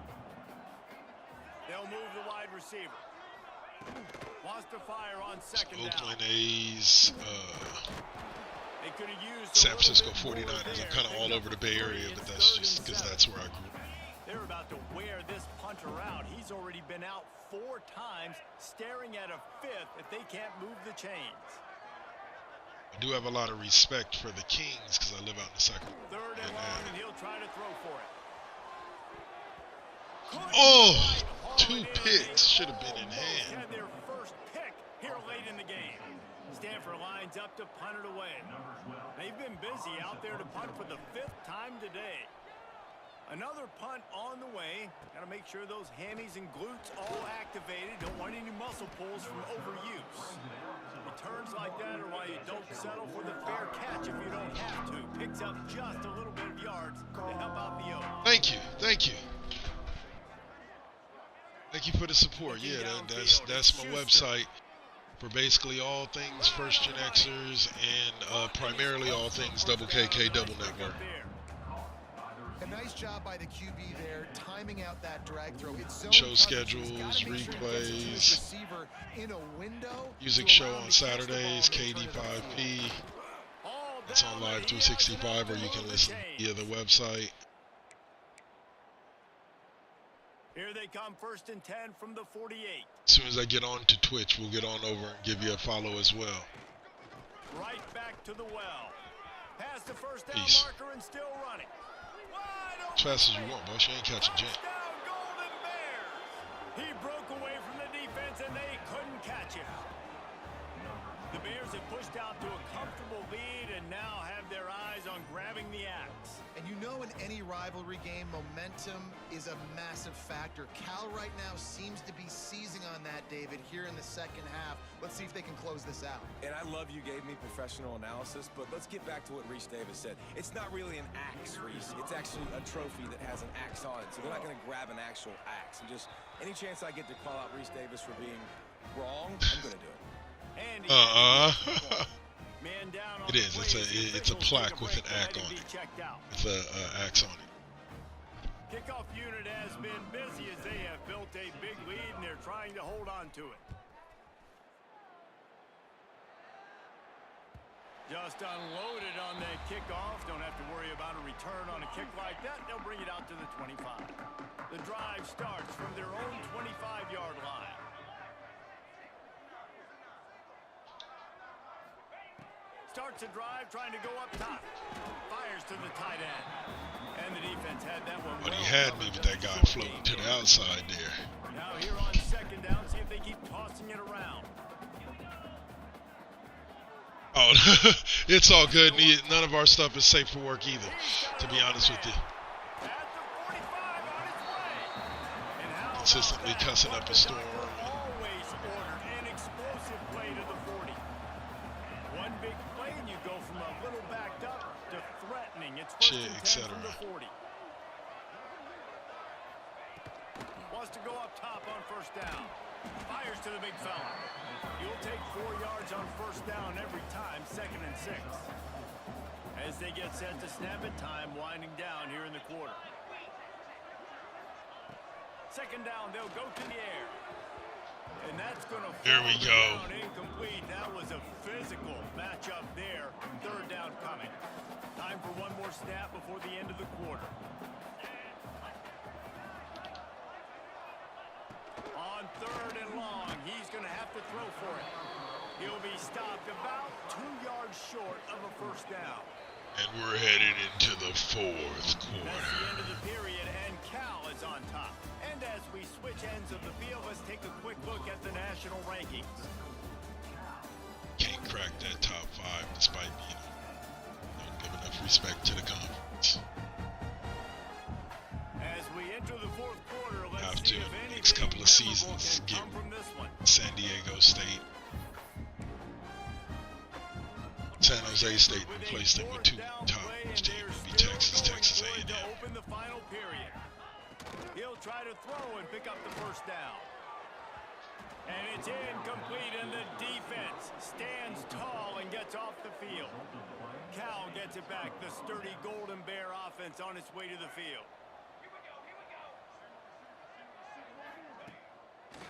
They'll move the wide receiver. Wants to fire on second down. Oakland A's, They could have used San Francisco 49ers. I'm kind of all over the Bay Area, but that's just because that's where I grew up. They're about to wear this punter out. He's already been out 4 times, staring at a 5th if they can't move the chains. I do have a lot of respect for the Kings because I live out in the second. Third and long, and he'll try to throw for it. Oh, 2 picks should have been in hand. Had their first pick here late in the game. Stanford lines up to punt it away. They've been busy out there to punt for the 5th time today. Another punt on the way. Got to make sure those hammies and glutes all activated. Don't want any muscle pulls from overuse. Returns like that are why you don't settle for the fair catch if you don't have to. Picks up just a little bit of yards to help out the O. Thank you. Thank you. Thank you for the support. Yeah, that's my website for basically all things First Gen Xers and primarily all things Double KK Double Network. A nice job by the QB there, timing out that drag throw. It's so show schedules, replays, in a window music show on Saturdays, KD5P. It's on Live 365, or you can listen via the website. Here they come, 1st and 10 from the 48. As soon as I get on to Twitch, we'll get on over and give you a follow as well. Right back to the well. Pass the first down Peace. marker and still running. As fast as you want, boss. You ain't catching Jim. Golden Bears. He broke away from the defense and they couldn't catch him. The Bears have pushed out to a comfortable lead and now have their eyes on grabbing the axe. And you know, in any rivalry game, momentum is a massive factor. Cal right now seems to be seizing on that, David, here in the second half. Let's see if they can close this out. And I love you gave me professional analysis, but let's get back to what Reese Davis said. It's not really an axe, Reese. It's actually a trophy that has an axe on it. So they're not going to grab an actual axe. And just any chance I get to call out Reese Davis for being wrong, I'm going to do it. Man down on It is. It's a plaque with an axe on it. With an axe on it. Kickoff unit has been busy as they have built a big lead and they're trying to hold on to it. Just unloaded on the kickoff. Don't have to worry about a return on a kick like that. They'll bring it out to the 25. The drive starts from their own 25-yard line. Starts a drive, trying to go up top. Fires to the tight end. And the defense had that one. But he had me with that guy floating to the outside there. Now here on second down, see if they keep tossing it around. Oh, it's all good. None of our stuff is safe for work either, to be honest with you. Consistently cussing up a storm. Always order an explosive play to the 40. One big play and you go from a little backed up to threatening. It's first and 10 from the 40. Wants to go up top on first down. Fires to the big fella. You'll take 4 yards on first down every time, 2nd and 6. As they get set to snap it, time winding down here in the quarter. Second down, they'll go to the air. And that's going to There we go. Incomplete. That was a physical matchup there. Third down coming. Time for one more snap before the end of the quarter. on 3rd and long. He's going to have to throw for it. He'll be stopped about 2 yards short of a first down. And we're headed into the 4th quarter. That's the end of the period, and Cal is on top. And as we switch ends of the field, let's take a quick look at the national rankings. Can't crack that top 5 despite being don't give enough respect to the conference. As we enter the 4th quarter, let's Have see to if anything next couple of memorable seasons can get come from this one. San Diego State, San Jose State replaced them with 2 top teams. Would be Texas A&M. Open the final period. He'll try to throw and pick up the first down. And it's incomplete, and the defense stands tall and gets off the field. Cal gets it back, the sturdy Golden Bear offense on its way to the field.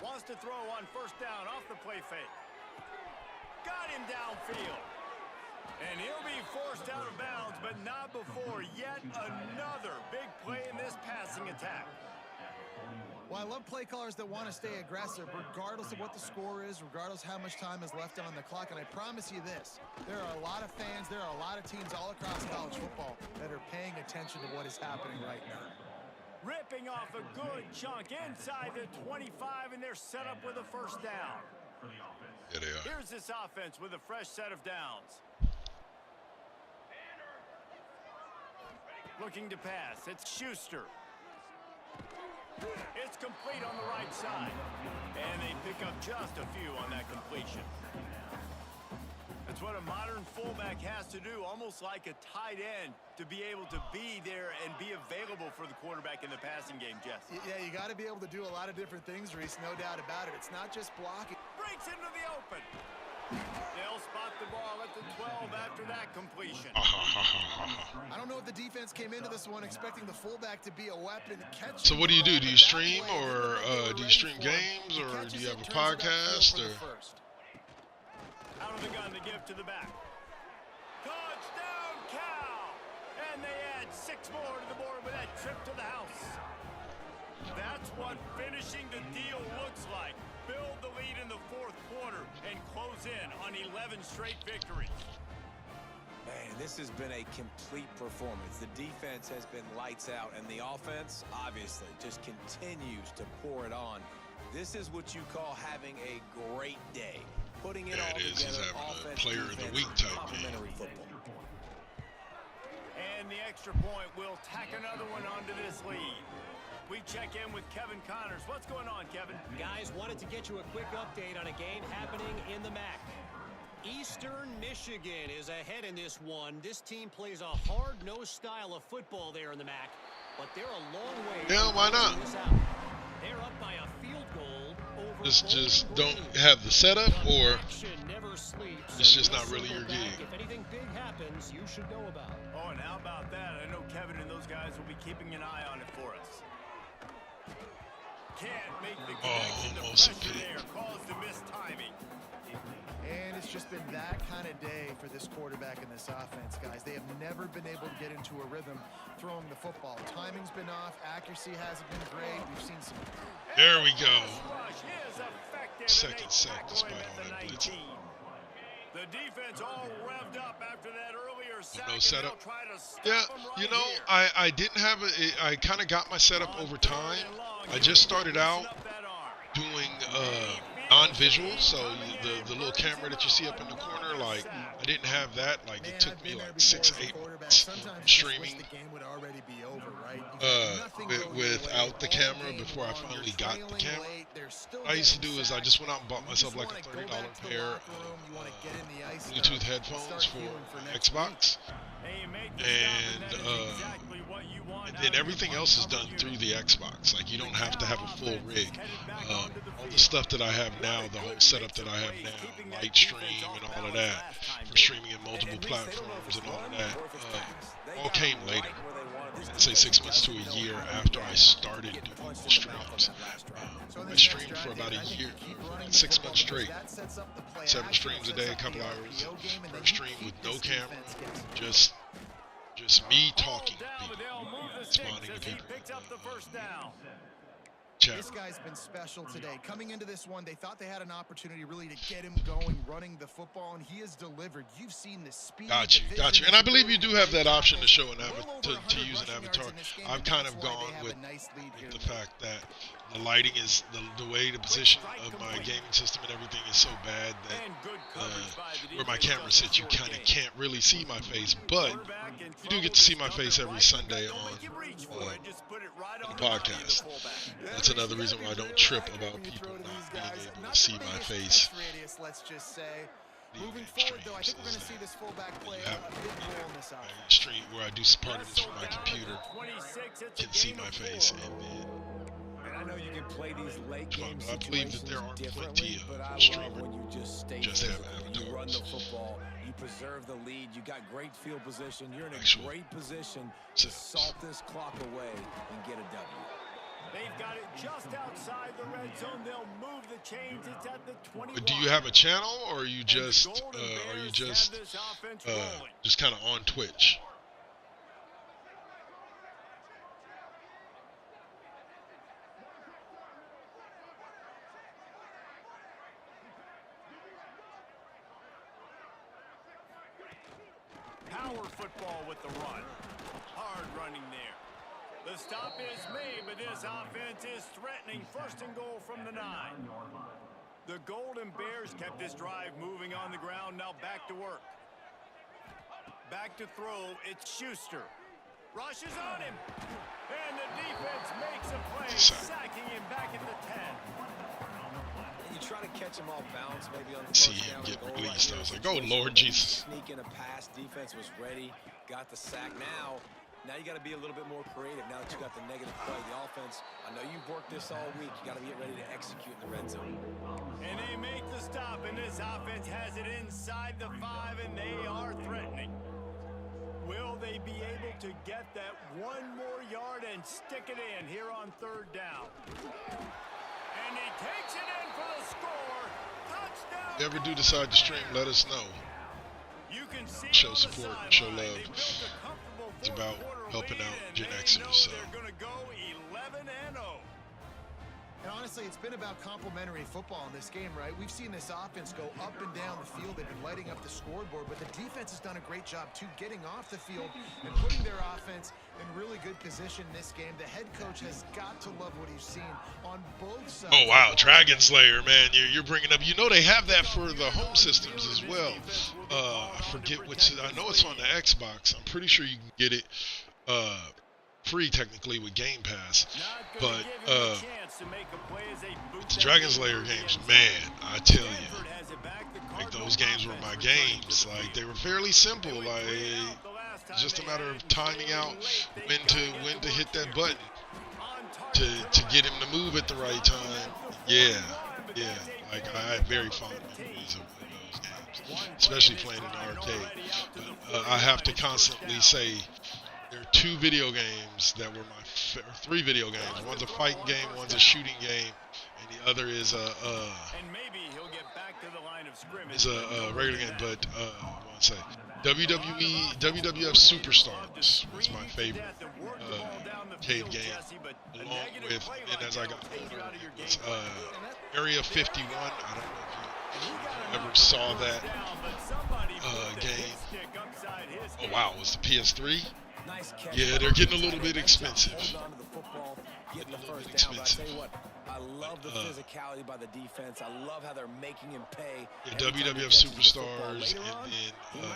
Wants to throw on first down off the play fake. Got him downfield. And he'll be forced out of bounds, but not before yet another big play in this passing attack. Well, I love play callers that want to stay aggressive, regardless of what the score is, regardless how much time is left on the clock. And I promise you this, there are a lot of fans, there are a lot of teams all across college football that are paying attention to what is happening right now. Ripping off a good chunk inside the 25, and they're set up with a first down. Here they are. Here's this offense with a fresh set of downs. Looking to pass, it's Schuster. It's complete on the right side. And they pick up just a few on that completion. That's what a modern fullback has to do, almost like a tight end, to be able to be there and be available for the quarterback in the passing game, Jesse. Yeah, you got to be able to do a lot of different things, Reese, no doubt about it. It's not just blocking. Breaks into the open. They'll spot the ball at the 12 after that completion. I don't know if the defense came into this one expecting the fullback to be a weapon. So what do? Do you stream, or do you stream games, or do you have a podcast, or? Out of the gun to give to the back. Touchdown, Cal! And they add 6 more to the board with that trip to the house. That's what finishing the deal looks like. Build the lead in the 4th quarter and close in on 11 straight victories. Man, this has been a complete performance. The defense has been lights out, and the offense, obviously, just continues to pour it on. This is what you call having a great day. Putting it all together, He's having a offense, player of the defense, week type game. complementary football. And the extra point will tack another one onto this lead. We check in with Kevin Connors. What's going on, Kevin? Guys, wanted to get you a quick update on a game happening in the MAC. Eastern Michigan is ahead in this one. This team plays a hard-nosed style of football there in the MAC, but they're a long way. Yeah, why not? They're up by a field goal over Just don't have the setup, or it's just not really your gig. If anything big happens, you should know about it. Oh, and how about that? I know Kevin and those guys will be keeping an eye on it for us. Can't make the connection. Almost The pressure there caused the missed timing. And it's just been that kind of day for this quarterback and this offense, guys. They have never been able to get into a rhythm throwing the football. Timing's been off. Accuracy hasn't been great. We've seen some. There we go. Rush is effective. Second sack despite all that blitzing. The defense all revved up after that earlier sack. No setup. Yeah, you know, I didn't have I kind of got my setup over time. I just started out doing non-visual, so the little camera that you see up in the corner, like I didn't have that. Like it took me like 6 or 8 months streaming without the camera before I finally got the camera. What I used to do is I just went out and bought myself like a $30 pair of Bluetooth headphones for Xbox, and then everything else is done through the Xbox. Like you don't have to have a full rig. All the stuff that I have now, the whole setup that I have now, light stream and all of that, for streaming in multiple platforms and all of that, all came later. I'd say 6 months to a year after I started doing the streams. I streamed for about a year, 6 months straight. 7 streams a day, a couple hours. First stream with no camera, just me talking to people, responding to people. channel. This guy's been special today. Coming into this one, they thought they had an opportunity really to get him going, running the football, and he has delivered. You've seen the speed. Got you. And I believe you do have that option to show an to use an avatar. I've kind of gone with the fact that the lighting is the way the position of my gaming system and everything is so bad that where my camera sits, you kind of can't really see my face, but you do get to see my face every Sunday on the podcast. That's another reason why I don't trip about people not being able to see my face. Moving forward, though, I think we're going to see this fullback play a big role in this offense. Stream where I do part of this from my computer, can see my face, and then. I know you can play these late game I believe that there are plenty of streamers when you just stay just have physical. You run the avatars. football, you preserve the lead, you got great field position, you're in a Actual great position to salt this clock away and get a W. They've got it just outside the red zone. They'll move the chains. It's at the 21. Do you have a channel, or are you just kind of on Twitch? Power football with the run. Hard running there. The stop is made, but this offense is threatening. First and goal from the 9. The Golden Bears kept this drive moving on the ground. Now back to work. Back to throw. It's Schuster. Rushes on him. And the defense makes a play, sacking him back at the 10. You try to catch him off balance, maybe on the See first him down get goal released. I right was here. like, oh, Lord Jesus. Sneak in a pass. Defense was ready. Got the sack. Now you got to be a little bit more creative now that you got the negative play. The offense, I know you've worked this all week. You got to get ready to execute in the red zone. And they make the stop, and this offense has it inside the 5, and they are threatening. Will they be able to get that one more yard and stick it in here on 3rd down? And he takes it in for the score. Touchdown. If you ever do decide to stream, let us know. You can see Show on the support and show sideline, love. they built a comfortable It's about fourth-quarter helping lead, out and Gen they Xers, know so. they're going to go 11-0. And honestly, it's been about complementary football in this game, right? We've seen this offense go up and down the field. They've been lighting up the scoreboard, but the defense has done a great job, too, getting off the field and putting their offense in really good position in this game. The head coach has got to love what he's seen on both sides. Oh, wow. Dragon Slayer, man. You're bringing up. You know they have that for the home systems as well. I forget which. I know it's on the Xbox. I'm pretty sure you can get it free, technically, with Game Pass. But the Dragon Slayer games, man, I tell you. Like, those games were my games. Like, they were fairly simple. Like, it's just a matter of timing out when to hit that button to get him to move at the right time. Yeah. Like, I have very fond memories of those games, especially playing in the arcade. But I have to constantly say there are 2 video games that were my 3 video games. One's a fighting game, one's a shooting game, and the other is a regular game. But I want to say WWF Superstars was my favorite arcade game, along with, and as I got older, it was Area 51. I don't know if you ever saw that game. Oh wow, it was the PS3? Yeah, they're getting a little bit expensive. Getting the first down, but I tell you what, I love the physicality by the defense. I love how they're making him pay. Yeah, WWF Superstars, and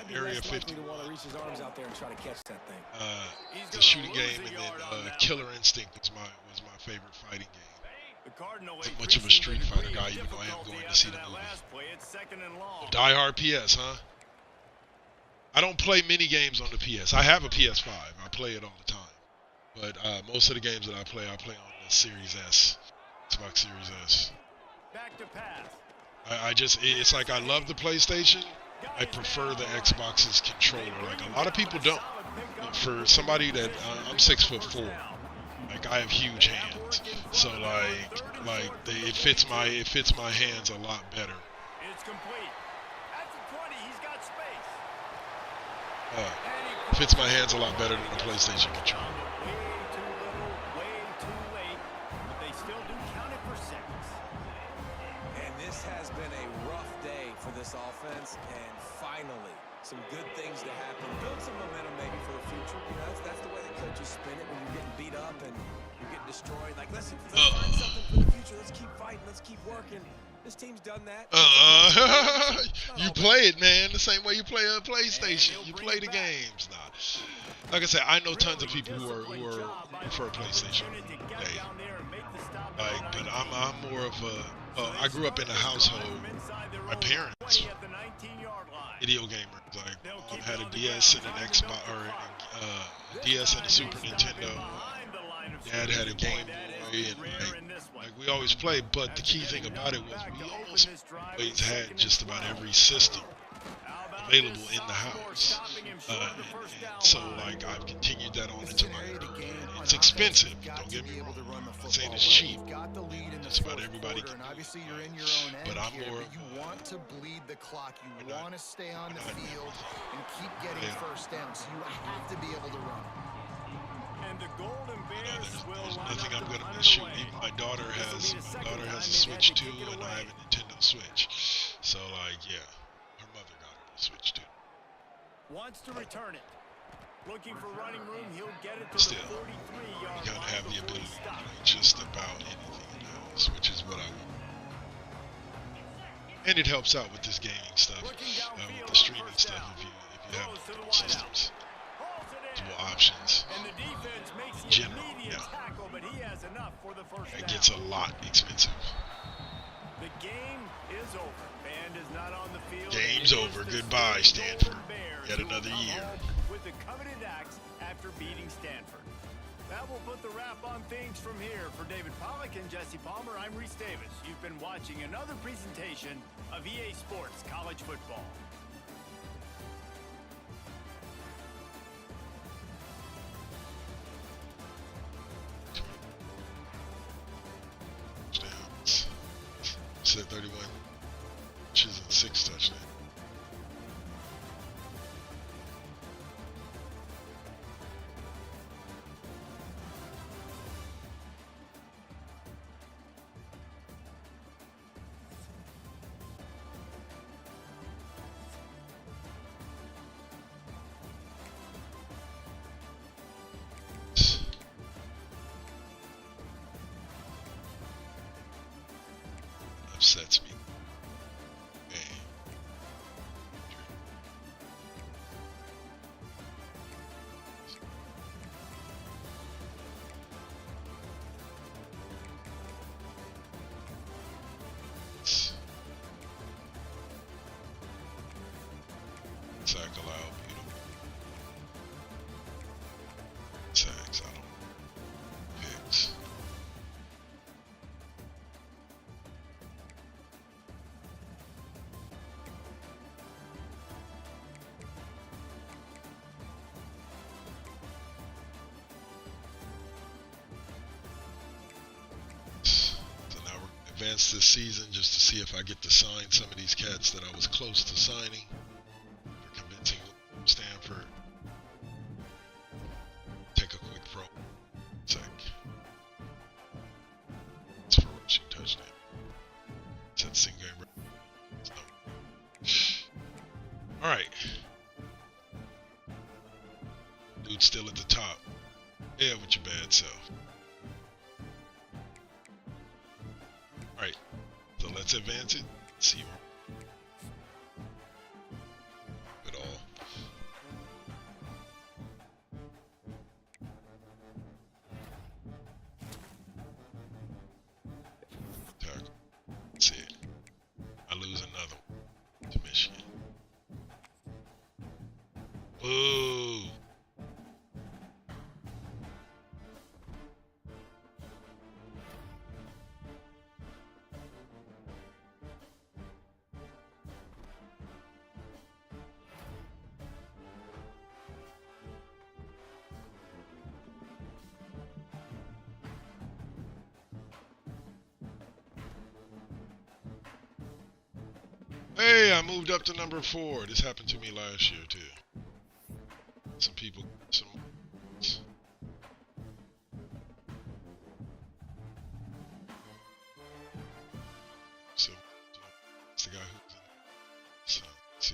then Area 51. Want to reach his arms out there and try to catch that thing. The shooting game, and then Killer Instinct was my favorite fighting game. Not much of a Street Fighter guy, even though I am going to see the movie. Die Hard PS, huh? I don't play mini games on the PS. I have a PS5. I play it all the time. But most of the games that I play on the Series S, Xbox Series S. Back to pass. It's like I love the PlayStation. I prefer the Xbox's controller. Like, a lot of people don't. But for somebody that I'm 6'4", like, I have huge hands, so it fits my hands a lot better. It's complete. At the 20, he's got space. Fits my hands a lot better than the PlayStation controller. Way too little, way too late. But they still do defense, and finally, some good things to happen. Build some momentum maybe for the future. You know, that's the way the coaches spin it when you're getting beat up and you're getting destroyed. Like, listen, let's find something for the future. Let's keep fighting. Let's keep working. This team's done that. You play it, man, the same way you play a PlayStation. You play the games. Nah. Like I said, I know tons of people who prefer PlayStation. But I'm more of a. I grew up in a household. My parents, video gamers. Like, mom had a DS and an Xbox, or a DS and a Super Nintendo. Dad had a Game Boy, and like we always played. But the key thing about it was we always had just about every system available in the house. And so, like, I've continued that on into my adult. It's expensive, don't get me wrong. I'm not saying it's cheap. Just about everybody can do it. But I'm more of you want to bleed the clock. You want to stay on the field and keep getting first down. So you have to be able to run. And the Golden Bears there's nothing I'm going to miss shooting. Even my daughter has a Switch too, and I have a Nintendo Switch. So, like, yeah, her mother got her a Switch too. Wants to return it. Looking for running room, he'll get it to Still, the 43-yard you gotta line have the before ability he to stops. do just about anything in the house, which is what I want. And it helps out with this gaming stuff, with the streaming stuff. If you have multiple systems, multiple options, And the defense makes the general, immediate tackle, but he has enough for the first it down. gets a lot expensive. The game is over. Band is not on the field. Game's over. Goodbye, Stanford. Yet another year. With the coveted axe after beating Stanford. That will put the wrap on things from here. For David Pollack and Jesse Palmer, I'm Reese Davis. You've been watching another presentation of EA Sports College Football. Touchdowns. Said 31 inches and 6 touchdowns. Upsets me. Tackle out, beautiful. Sacks, I don't know. Picks. So now we're advanced this season just to see if I get to sign some of these cats that I was close to signing. For convincing Stanford. Take a quick throw. Sec. It's for rushing touchdown. Set single game. No. Alright. Dude's still at the top. Yeah, with your bad self. Alright. So let's advance it. See it all. Tackle. That's it. I lose another one to Michigan. Ooh. Hey, I moved up to number 4. This happened to me last year too. Some people, some. So it's the guy who's in Sons.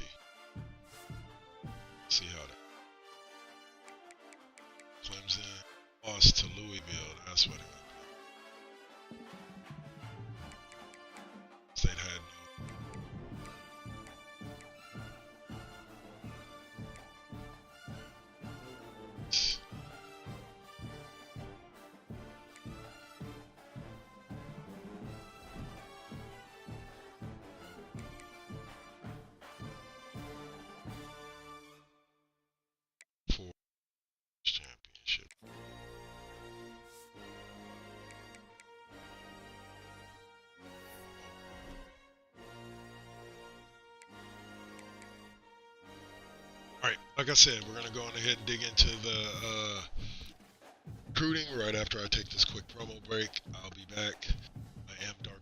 not sweating it. State had for championship. All right, like I said, we're gonna go on ahead and dig into the recruiting right after I take this quick promo break. I'll be back. I am Dark.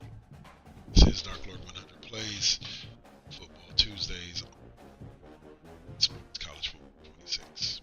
This is Darklrd100 Plays Football Tuesdays. Sports College Football 26.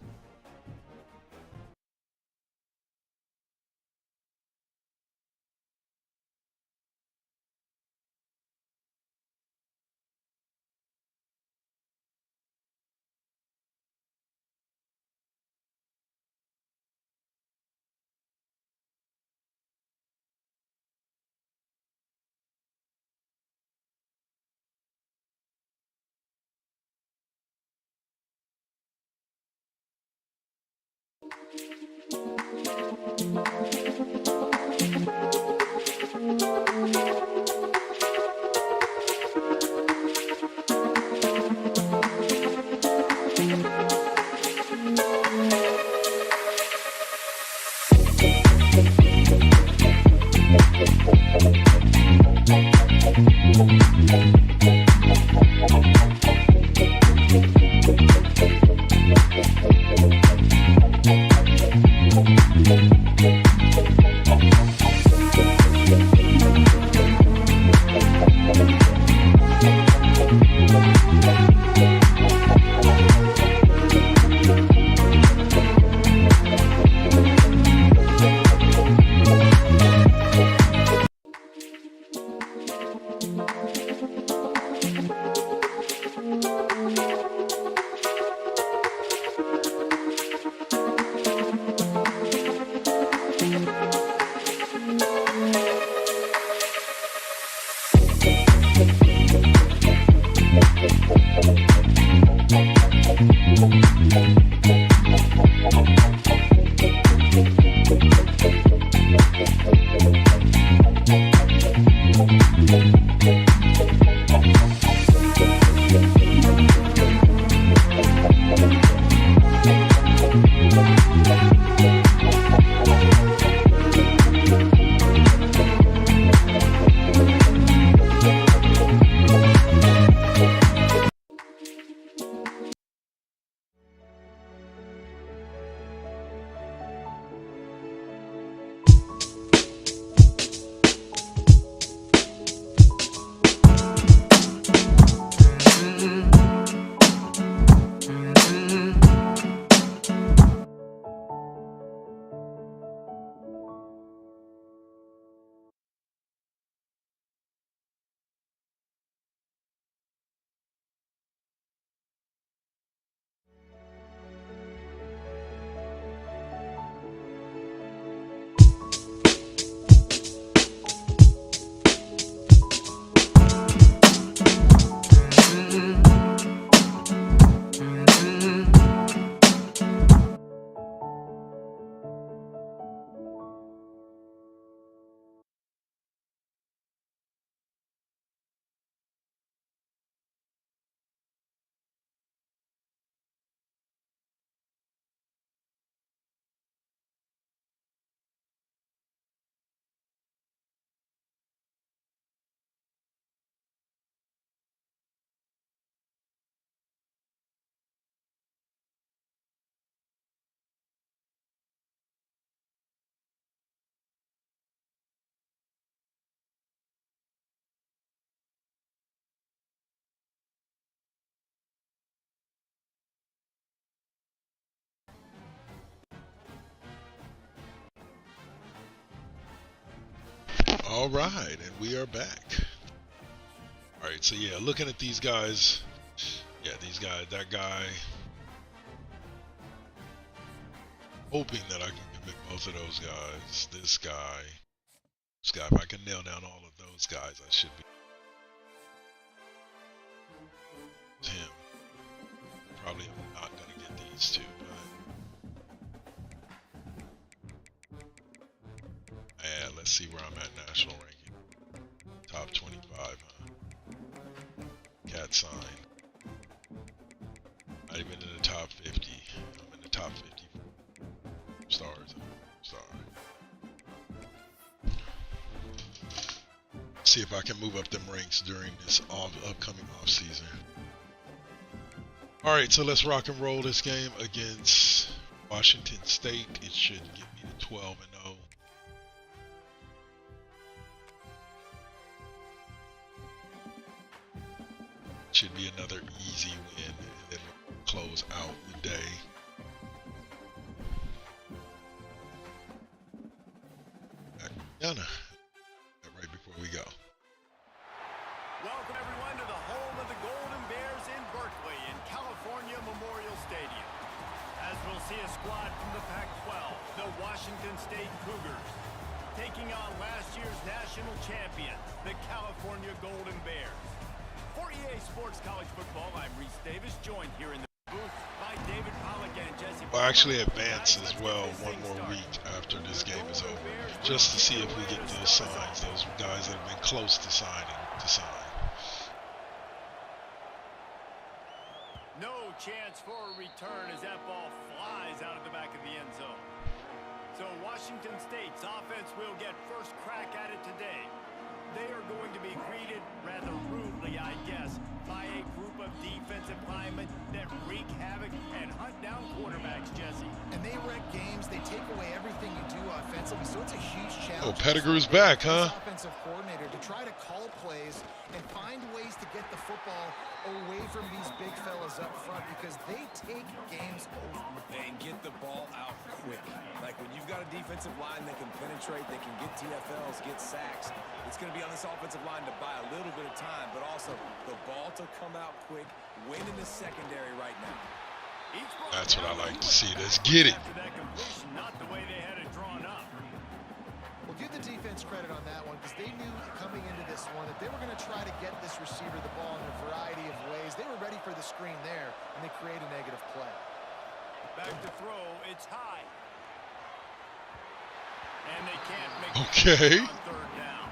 All right, and we are back. All right, so yeah, looking at these guys, yeah, these guys, that guy, hoping that I can both of those guys. This guy. If I can nail down all of those guys, I should be. Him. Probably not going to get these two, but. Yeah, let's see where I'm at national ranking. Top 25, huh? Cat sign. Not even in the top 50. I'm in the top 50. Stars. See if I can move up them ranks during this upcoming off season. All right, so let's rock and roll this game against Washington State. It should get me to 12-0. Should be another easy win, and then close out the day. Ghana. Right before we go. Welcome everyone to the home of the Golden Bears in Berkeley in California Memorial Stadium. As we'll see a squad from the Pac-12, the Washington State Cougars, taking on last year's national champions, the California Golden Bears. For EA Sports College Football, I'm Reese Davis, joined here in the booth by David Pollack and Jesse. We'll actually advance as well one more week after this game is over, just to see if we get those signs, those guys that have been close to signing, to sign. No chance for a return as that ball flies out of the back of the end zone. So Washington State's offense will get first crack at it today. They are going to be greeted rather rudely, I guess, by a group of defensive linemen that wreak havoc and hunt down quarterbacks, Jesse. And they wreck games. They take away everything you do offensively, so it's a huge challenge. Oh, Pettigrew's back, huh? Offensive coordinator to try to call plays and find ways to get the football away from these big fellas up front because they take games over. And get the ball out quick. Like when you've got a defensive line that can penetrate, they can get TFLs, get sacks, it's going to be on this offensive line to buy a little bit of time, but also the ball to come out quick, win in the secondary right now. That's what I like to see. Let's get it. Not the way they had it drawn up. Well, give the defense credit on that one because they knew coming into this one that they were going to try to get this receiver the ball in a variety of ways. They were ready for the screen there, and they create a negative play. Back to throw, it's high. And they can't make Okay. it on third down.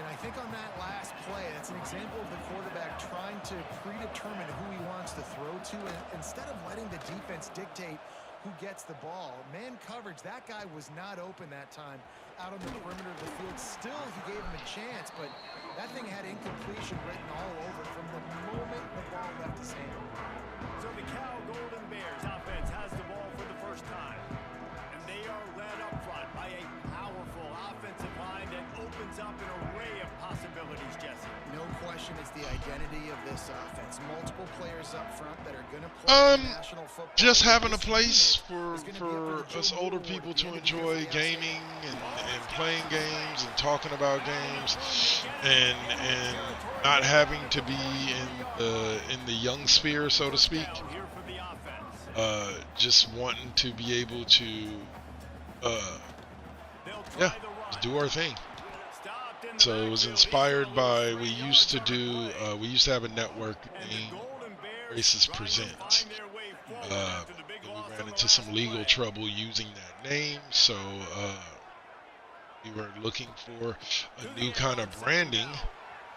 And I think on that last play, that's an example of the quarterback trying to predetermine who he wants to throw to, and instead of letting the defense dictate who gets the ball. Man coverage, that guy was not open that time out on the perimeter of the field. Still, he gave him a chance, but that thing had incompletion written all over from the moment the ball left his hand. So the Cal Golden Bears offense has the ball for the first time. And they are led up front by a powerful offensive line that opens up an array of possibilities, Jesse. No question it's the identity of this offense. Multiple players up front that are going to play national football. Just having a place for us older people to enjoy gaming and playing games and talking about games and not having to be in the young sphere, so to speak. Just wanting to be able to do our thing. So it was inspired by, we used to have a network named Races Present. We ran into some legal trouble using that name, so we were looking for a new kind of branding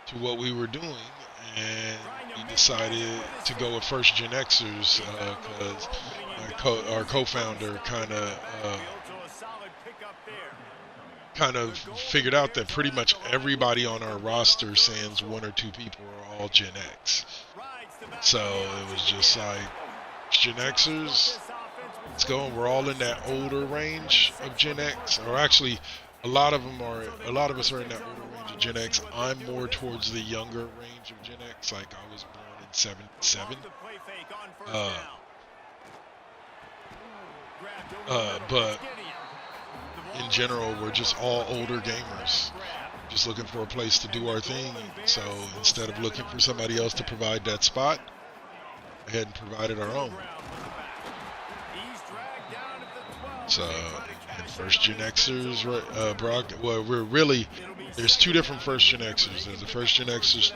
to what we were doing, and we decided to go with First Gen Xers because our co-founder kind of figured out that pretty much everybody on our roster, sans one or two people, are all Gen X. So it was just like, Gen Xers, let's go. And we're all in that older range of Gen X, or actually a lot of us are in that older range of Gen X. I'm more towards the younger range of Gen X, like I was born in 77. But in general, we're just all older gamers, just looking for a place to do our thing. So instead of looking for somebody else to provide that spot, we had provided our own. He's dragged down at the 12. So, and first Gen Xers, there's two different first Gen Xers. There's the first Gen Xers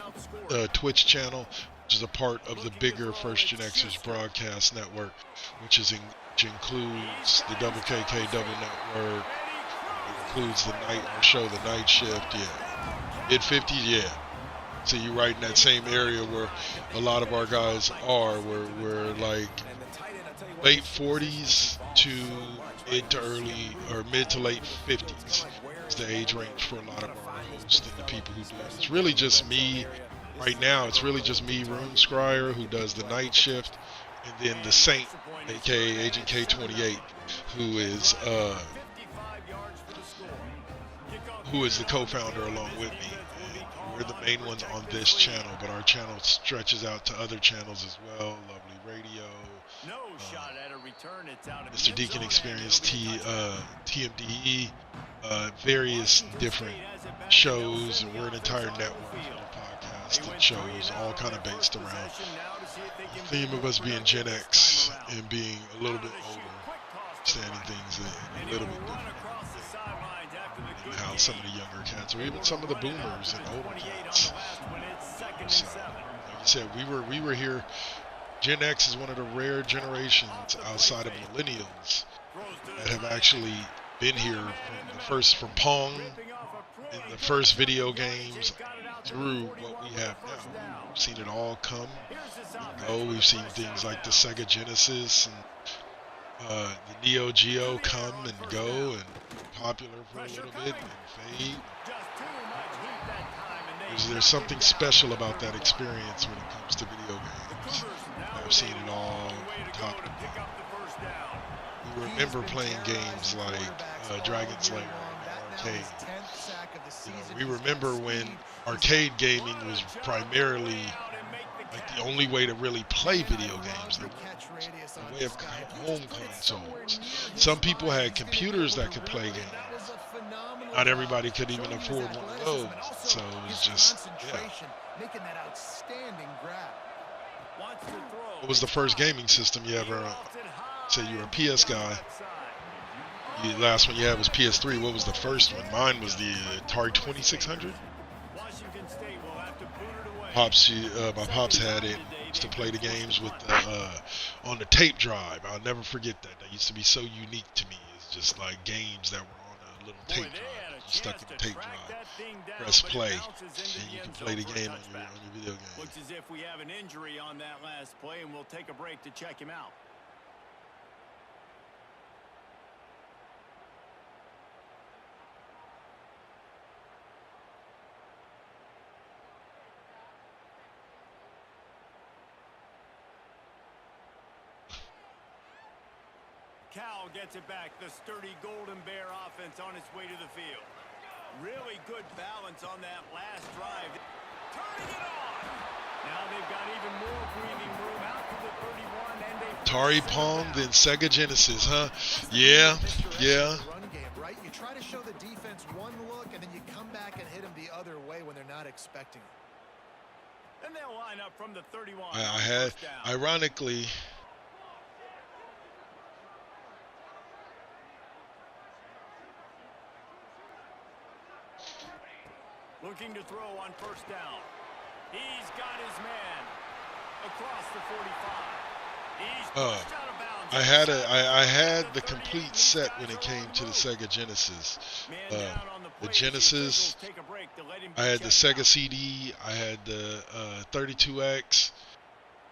Twitch channel, which is a part of the bigger first Gen Xers broadcast network, which includes the Double KK Double Network, includes the night shift, mid 50s, So you're right in that same area where a lot of our guys are. We're like late 40s to mid to late 50s is the age range for a lot of our hosts and the people who do it. It's really just me right now. It's really just me, Rune Scryer, who does the night shift, and then the Saint, aka Agent K28, who is the co-founder along with me. We're the main ones on this channel, but our channel stretches out to other channels as well. Lovely Radio, Mr. Deacon Experience, TMDE, various different shows, and we're an entire network of podcasts and shows, all kind of based around the theme of us being Gen X and being a little bit older, understanding things a little bit different. How some of the younger cats, or even some of the boomers and older cats. So, like you said, we were here. Gen X is one of the rare generations outside of millennials that have actually been here from Pong and the first video games through what we have now. We've seen it all come and go. We've seen things like the Sega Genesis and the Neo Geo come and go and popular for a little bit and fade. There's something special about that experience when it comes to video games. I've seen it all top to bottom. We remember playing games like Dragon Slayer and arcade. We remember when arcade gaming was primarily like the only way to really play video games. There was a way of home consoles. Some people had computers that could play games. Not everybody could even afford one of those. So it was just, What was the first gaming system you ever, say you were a PS guy? The last one you had was PS3. What was the first one? Mine was the Atari 2600. My pops had it. Used to play the games with on the tape drive. I'll never forget that. That used to be so unique to me. It's just like games that were on a little tape drive. You stuck in the tape drive, press play, and you can play the game on your video game. Looks as if we have an injury on that last play, and we'll take a break to check him out. Cal gets it back. The sturdy Golden Bear offense on its way to the field. Really good balance on that last drive. Turning it on. Now they've got even more breathing room out to the 31. And they Atari Pong, then Sega Genesis, huh? Yeah. Run game, right? You try to show the defense one look, and then you come back and hit them the other way when they're not expecting it. And they'll line up from the 31. I had, ironically, looking to throw on first down. He's got his man across the 45. He's pushed out of bounds. I had the complete set when it came to the Sega Genesis. The Genesis, I had the Sega CD, I had the 32X,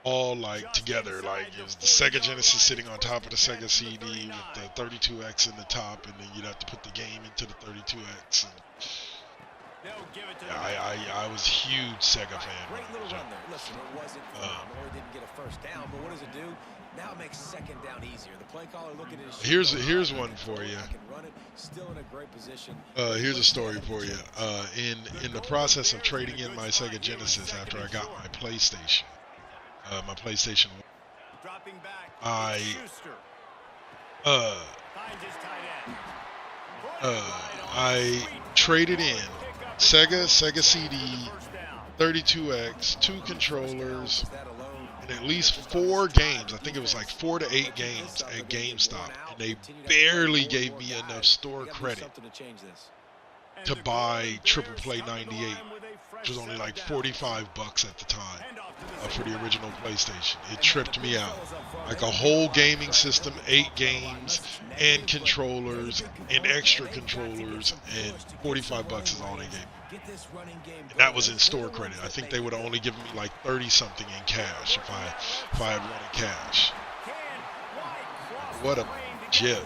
all like together. Like it was the Sega Genesis sitting on top of the Sega CD with the 32X in the top, and then you'd have to put the game into the 32X. And I was a huge Sega fan. Great little run there. Listen, it wasn't phenomenal. It didn't get a first down, but what does it do? Now it makes second down easier. The play caller looking at his here's one for you. Still in a great position. Here's a story for you. In the process of trading in my Sega Genesis after I got my PlayStation 1, I traded in Sega CD, 32X, 2 controllers, and at least 4 games. I think it was like 4 to 8 games at GameStop. And They barely gave me enough store credit to buy Triple Play 98, which was only like 45 bucks at the time for the original PlayStation. It tripped me out. Like a whole gaming system, 8 games, and controllers, and extra controllers, and 45 bucks is all they gave me. And that was in store credit. I think they would have only given me like 30 something in cash if I had wanted cash. What a gem.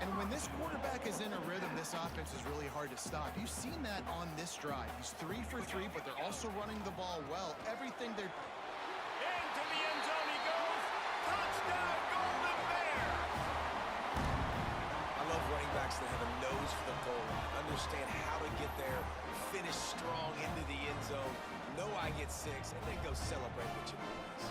And when this quarterback is in a rhythm, this offense is really hard to stop. You've seen that on this drive. He's 3 for 3, but they're also running the ball well. Everything they're... Into the end zone he goes. Touchdown, Golden Bear. I love running backs that have a nose for the goal line, understand how to get there, finish strong into the end zone, know I get 6, and then go celebrate with your boys.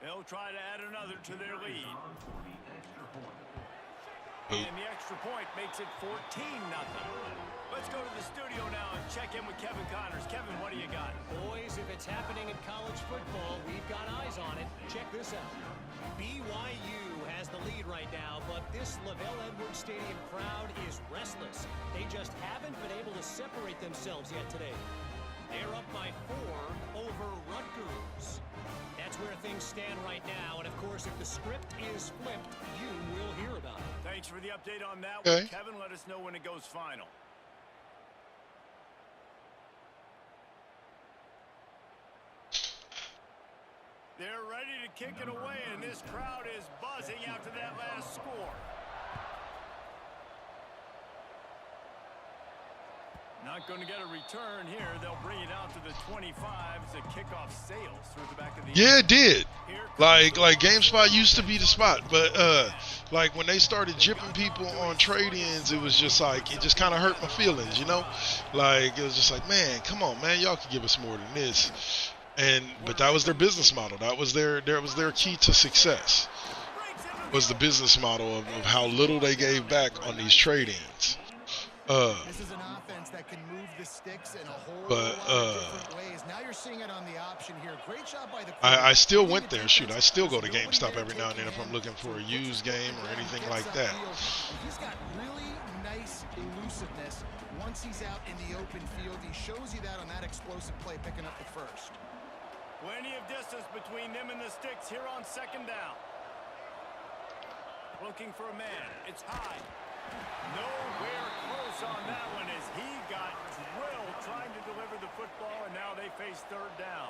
They'll try to add another to their lead. And the extra point makes it 14-0. Let's go to the studio now and check in with Kevin Connors. Kevin, what do you got? Boys, if it's happening in college football, we've got eyes on it. Check this out. BYU has the lead right now, but this LaVell Edwards Stadium crowd is restless. They just haven't been able to separate themselves yet today. They're up by 4 over Rutgers. That's where things stand right now, and of course, if the script is flipped, you will hear about it. Thanks for the update on that one. Kevin, let us know when it goes final. They're ready to kick it away, and this crowd is buzzing after that last score. Not going to get a return here. They'll bring it out to the 25 as the kickoff sails through the back of the... Yeah, it did. Like GameSpot used to be the spot, but like when they started jipping people on trade-ins, it was just like, it just kind of hurt my feelings, you know? Like, it was just like, man, come on, man, y'all could give us more than this. But that was their business model. That was their key to success. Was the business model of how little they gave back on these trade-ins. This is an offense that can move the sticks in a whole lot of different ways. Now you're seeing it on the option here. Great job by the... I still went there. Shoot, I still go to GameStop every now and then if I'm looking for a used game or anything like that. He's got really nice elusiveness once he's out in the open field. He shows you that on that explosive play, picking up the first. Plenty of distance between them and the sticks here on second down. Looking for a man. It's high. Nowhere close on that one as he got drilled trying to deliver the football, and now they face third down.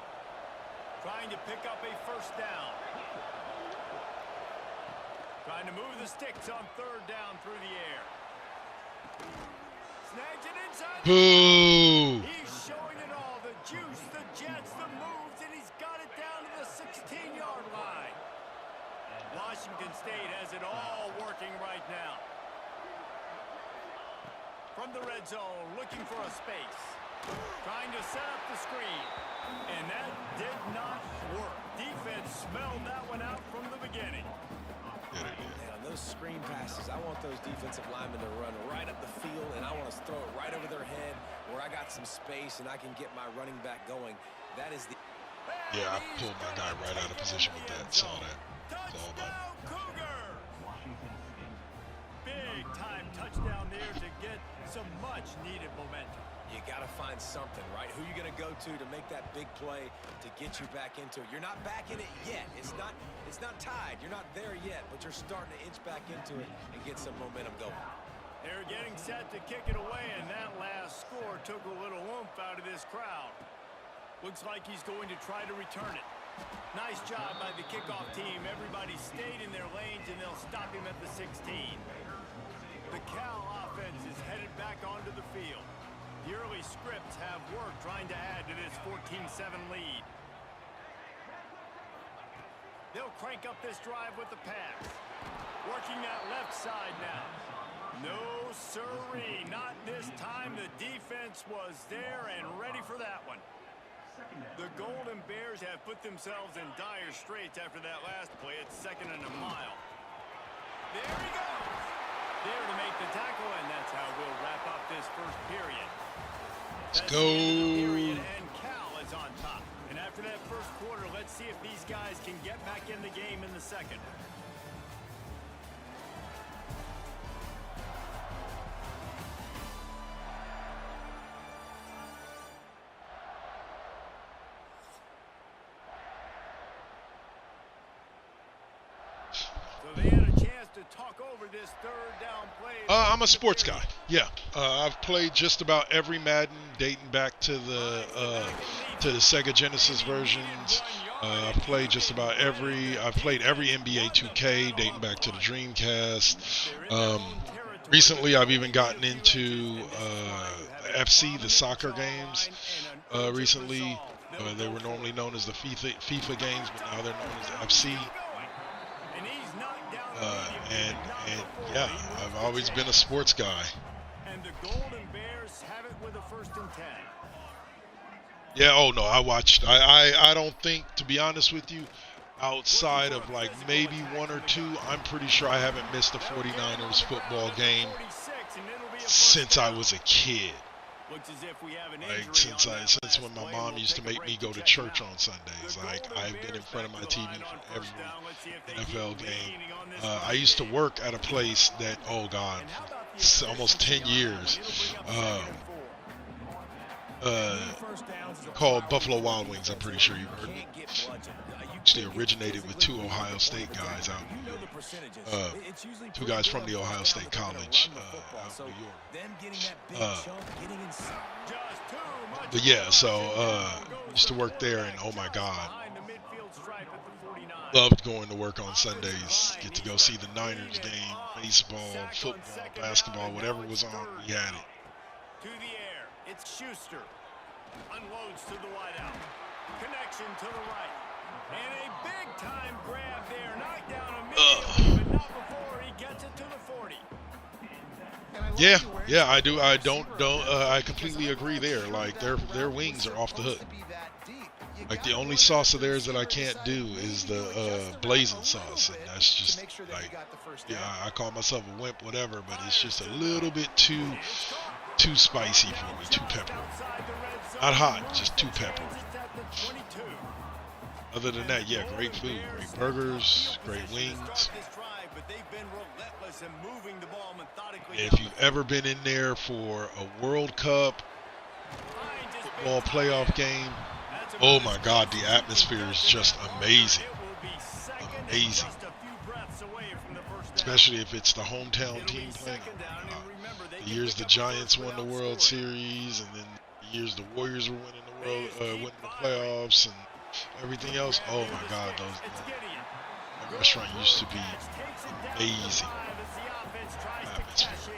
Trying to pick up a first down. Trying to move the sticks on third down through the air. Snags it inside. Boo! He's showing it all. The juice, the jets, the moves, and he's got it down to the 16-yard line. Washington State has it all working right now. From the red zone, looking for a space. Trying to set up the screen. And that did not work. Defense smelled that one out from the beginning. And on those screen passes, I want those defensive linemen to run right up the field, and I want to throw it right over their head where I got some space and I can get my running back going. That is the... Yeah, I pulled my guy right out of position with that. Saw that. It's all about it. Big time touchdown there to get some much needed momentum. You got to find something, right? Who you going to go to make that big play to get you back into it? You're not back in it yet. It's not tied. You're not there yet, but you're starting to inch back into it and get some momentum going. They're getting set to kick it away, and that last score took a little oomph out of this crowd. Looks like he's going to try to return it. Nice job by the kickoff team. Everybody stayed in their lanes, and they'll stop him at the 16. The Cal offense is headed back onto the field. The early scripts have worked trying to add to this 14-7 lead. They'll crank up this drive with the pass. Working that left side now. No, sirree, not this time. The defense was there and ready for that one. The Golden Bears have put themselves in dire straits after that last play. It's 2nd and a mile. There he goes. There to make the tackle, and that's how we'll wrap up this first period. Let's go. And Cal is on top. And after that first quarter, let's see if these guys can get back in the game in the second. So they had a chance to talk over this third down play. I'm a sports guy. Yeah, I've played just about every Madden dating back to the Sega Genesis versions. I've played just about I've played every NBA 2K dating back to the Dreamcast. Recently, I've even gotten into FC, the soccer games. Recently, they were normally known as the FIFA games, but now they're known as FC. And yeah, I've always been a sports guy. And the Golden Bears have it with a 1st and 10. Yeah, oh no, I watched. I don't think, to be honest with you, outside of like maybe 1 or 2, I'm pretty sure I haven't missed a 49ers football game since I was a kid. Like since when my mom used to make me go to church on Sundays. Like I've been in front of my TV for every NFL game. I used to work at a place that, oh God, for almost 10 years, called Buffalo Wild Wings. I'm pretty sure you've heard of it. Actually originated with 2 Ohio State guys out in New York. 2 guys from the Ohio State College out in New York. But yeah, so used to work there, and oh my God, loved going to work on Sundays. Get to go see the Niners game, baseball, football, basketball, whatever was on, we had it. To the air, it's Schuster. Unloads to the wideout. Connection to the right. And a big-time grab there. Knocked down immediately, but not before he gets it to the 40. Yeah, I do. I completely agree there. Like their wings are off the hook. Like the only sauce of theirs that I can't do is the blazing sauce, and that's just like, yeah, I call myself a wimp, whatever, but it's just a little bit too spicy for me, too pepper. Not hot, just too pepper. Other than that, yeah, great food, great burgers, great wings. If you've ever been in there for a World Cup football playoff game, oh my God, the atmosphere is just amazing. Amazing. Especially if it's the hometown team playing. The years the Giants won the World Series, and then the years the Warriors were winning winning the playoffs and everything else. Oh my God, that restaurant used to be amazing. Atmosphere.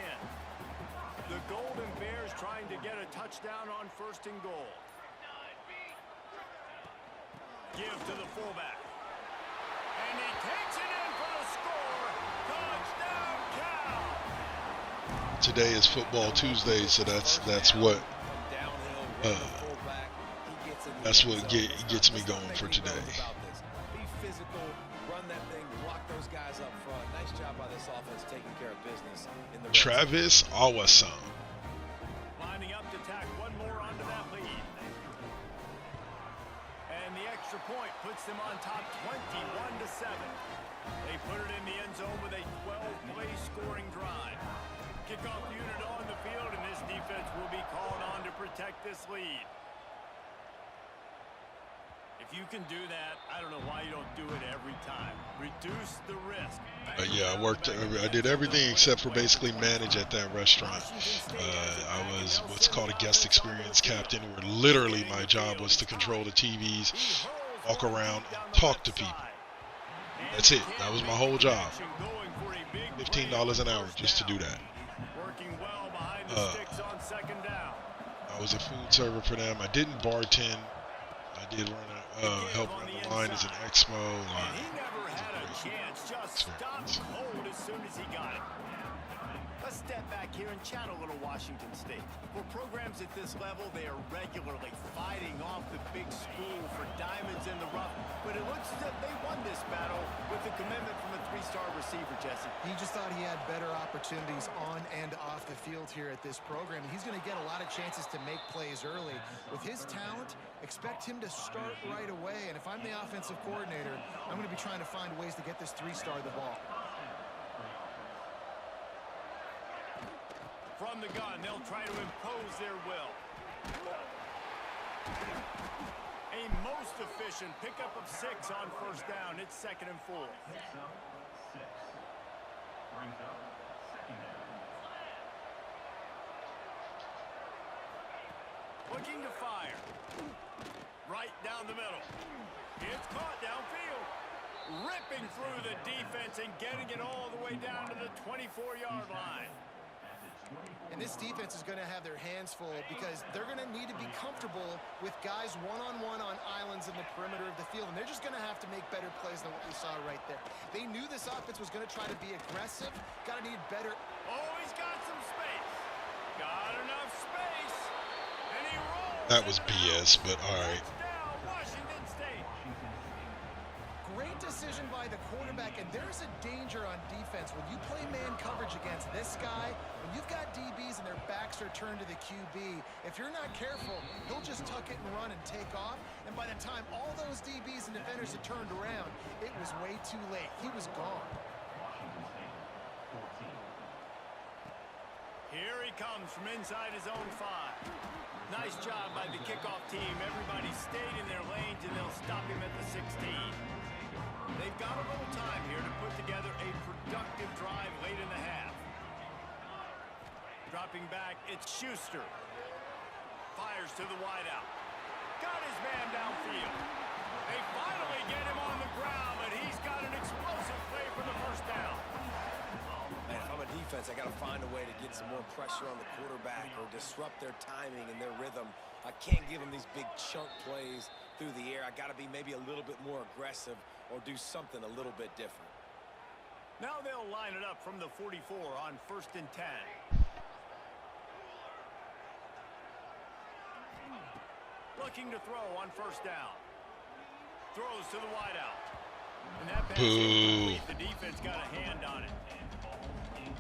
The Golden Bears trying to get a touchdown on 1st and goal. Give to the fullback. And he takes it in for the score. Touchdown, Cal. Today is Football Tuesday, so that's what gets me going for today. Be physical, run that thing, block those guys up front. Nice job by this offense taking care of business in the Travis Awesome. Lining up to tack one more onto that lead. And the extra point puts them on top 21-7. They put it in the end zone with a 12-play scoring drive. Kickoff unit on the field, and this defense will be called on to protect this lead. If you can do that, I don't know why you don't do it every time. Reduce the risk. Yeah, I did everything except for basically manage at that restaurant. I was what's called a guest experience captain, where literally my job was to control the TVs, walk around, and talk to people. That's it. That was my whole job. $15 an hour just to do that. I was a food server for them. I didn't bartend. I did help run the line as an expo. He never had a chance. Just stopped cold as soon as he got it. Let's step back here and chat a little Washington State. For programs at this level, they are regularly fighting off the big school for diamonds in the rough. But it looks as if they won this battle with the commitment from a three-star receiver, Jesse. He just thought he had better opportunities on and off the field here at this program. He's going to get a lot of chances to make plays early. With his talent, expect him to start right away. And if I'm the offensive coordinator, I'm going to be trying to find ways to get this three-star the ball. From the gun, they'll try to impose their will. A most efficient pickup of 6 on first down. It's 2nd and 4. Looking to fire. Right down the middle. It's caught downfield. Ripping through the defense and getting it all the way down to the 24-yard line. And this defense is going to have their hands full because they're going to need to be comfortable with guys one-on-one on islands in the perimeter of the field. And they're just going to have to make better plays than what we saw right there. They knew this offense was going to try to be aggressive. Got to need better. Oh, he's got some space. Got enough space. And he rolls. That was BS, but all right. Touchdown, Washington State. Great decision by the quarterback, and there's a danger on defense when you play man coverage against this guy. When you've got DBs and their backs are turned to the QB, if you're not careful, he'll just tuck it and run and take off. And by the time all those DBs and defenders had turned around, it was way too late. He was gone. Here he comes from inside his own 5. Nice job by the kickoff team. Everybody stayed in their lanes, and they'll stop him at the 16. They've got a little time here to put together a productive drive late in the half. Dropping back, it's Schuster. Fires to the wideout. Got his man downfield. They finally get him on the ground, but he's got an explosive play for the first down. Man, if I'm a defense, I got to find a way to get some more pressure on the quarterback or disrupt their timing and their rhythm. I can't give them these big chunk plays through the air. I got to be maybe a little bit more aggressive or do something a little bit different. Now they'll line it up from the 44 on 1st and 10. Looking to throw on first down. Throws to the wideout. And that pass incomplete. The defense got a hand on it.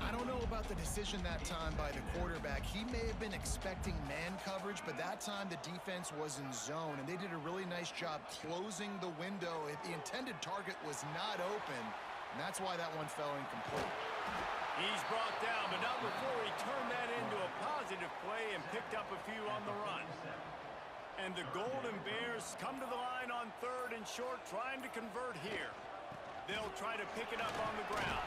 I don't know about the decision that time by the quarterback. He may have been expecting man coverage, but that time the defense was in zone, and they did a really nice job closing the window. The intended target was not open, and that's why that one fell incomplete. He's brought down, but not before he turned that into a positive play and picked up a few on the run. And the Golden Bears come to the line on 3rd and short, trying to convert here. They'll try to pick it up on the ground.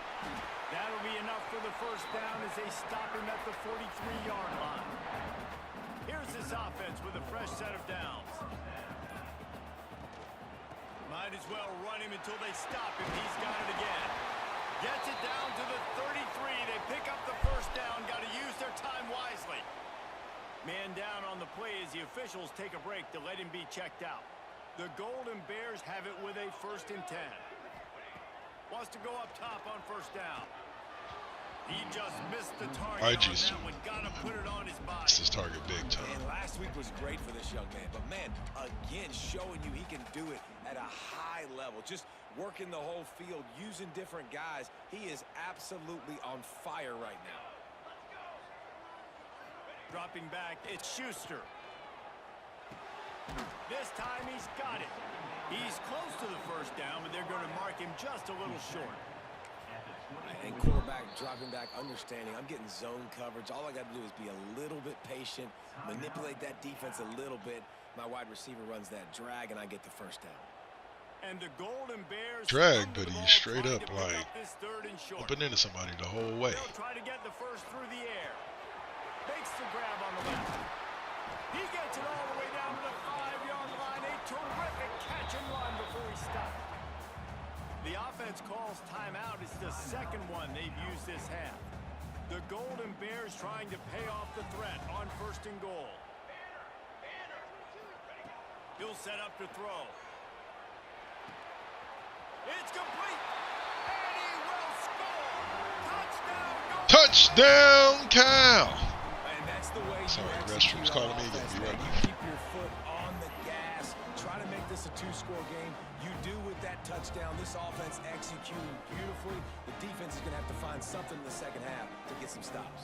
That'll be enough for the first down as they stop him at the 43-yard line. Here's this offense with a fresh set of downs. Might as well run him until they stop him. He's got it again. Gets it down to the 33. They pick up the first down. Got to use their time wisely. Man down on the play as the officials take a break to let him be checked out. The Golden Bears have it with a 1st and 10. Wants to go up top on first down. He just missed the target on that one. Gotta put it on his body. This is target big time. And last week was great for this young man. But, man, again, showing you he can do it at a high level. Just working the whole field, using different guys. He is absolutely on fire right now. Dropping back, it's Schuster. This time he's got it. He's close to the first down, but they're going to mark him just a little short. And quarterback dropping back, understanding I'm getting zone coverage. All I got to do is be a little bit patient, manipulate that defense a little bit. My wide receiver runs that drag, and I get the first down. And the Golden Bears drag, but he's straight up like bumping into somebody the whole way. They'll try to get the first through the air. Makes the grab on the left. He gets it all the way down to the 5-yard line. A terrific catch and run before he stopped. The offense calls timeout. It's the second one they've used this half. The Golden Bears trying to pay off the threat on 1st and goal. He'll set up to throw. It's complete. And he will score. Touchdown. Touchdown, Cal. And that's the way Sorry, you restroom's calling me again. Be right back. Keep your foot on the gas. Try to make this a two-score game. You do with that touchdown. This offense executing beautifully. The defense is going to have to find something in the second half to get some stops.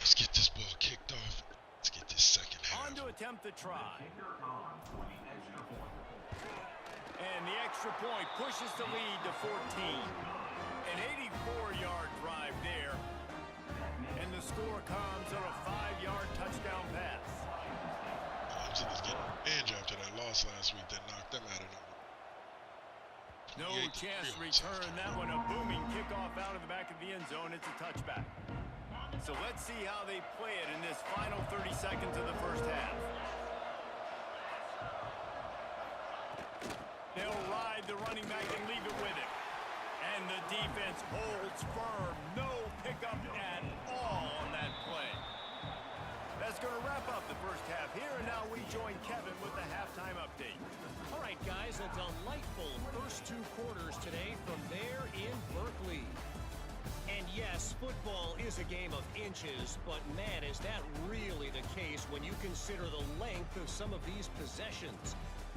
Let's get this ball kicked off. Let's get this second half. On to attempt the try. And the extra point pushes the lead to 14. An 84-yard drive there. And the score comes on a 5-yard touchdown pass. Clemson is getting revenge after that loss last week that knocked them out of nowhere. No chance to return that one. A booming kickoff out of the back of the end zone. It's a touchback. So let's see how they play it in this final 30 seconds of the first half. They'll ride the running back and leave it with him. And the defense holds firm. No pickup at all on that play. That's going to wrap up the first half here. And now we join Kevin with the halftime update. All right, guys, a delightful first 2 quarters today from there in Berkeley. And yes, football is a game of inches, but man, is that really the case when you consider the length of some of these possessions.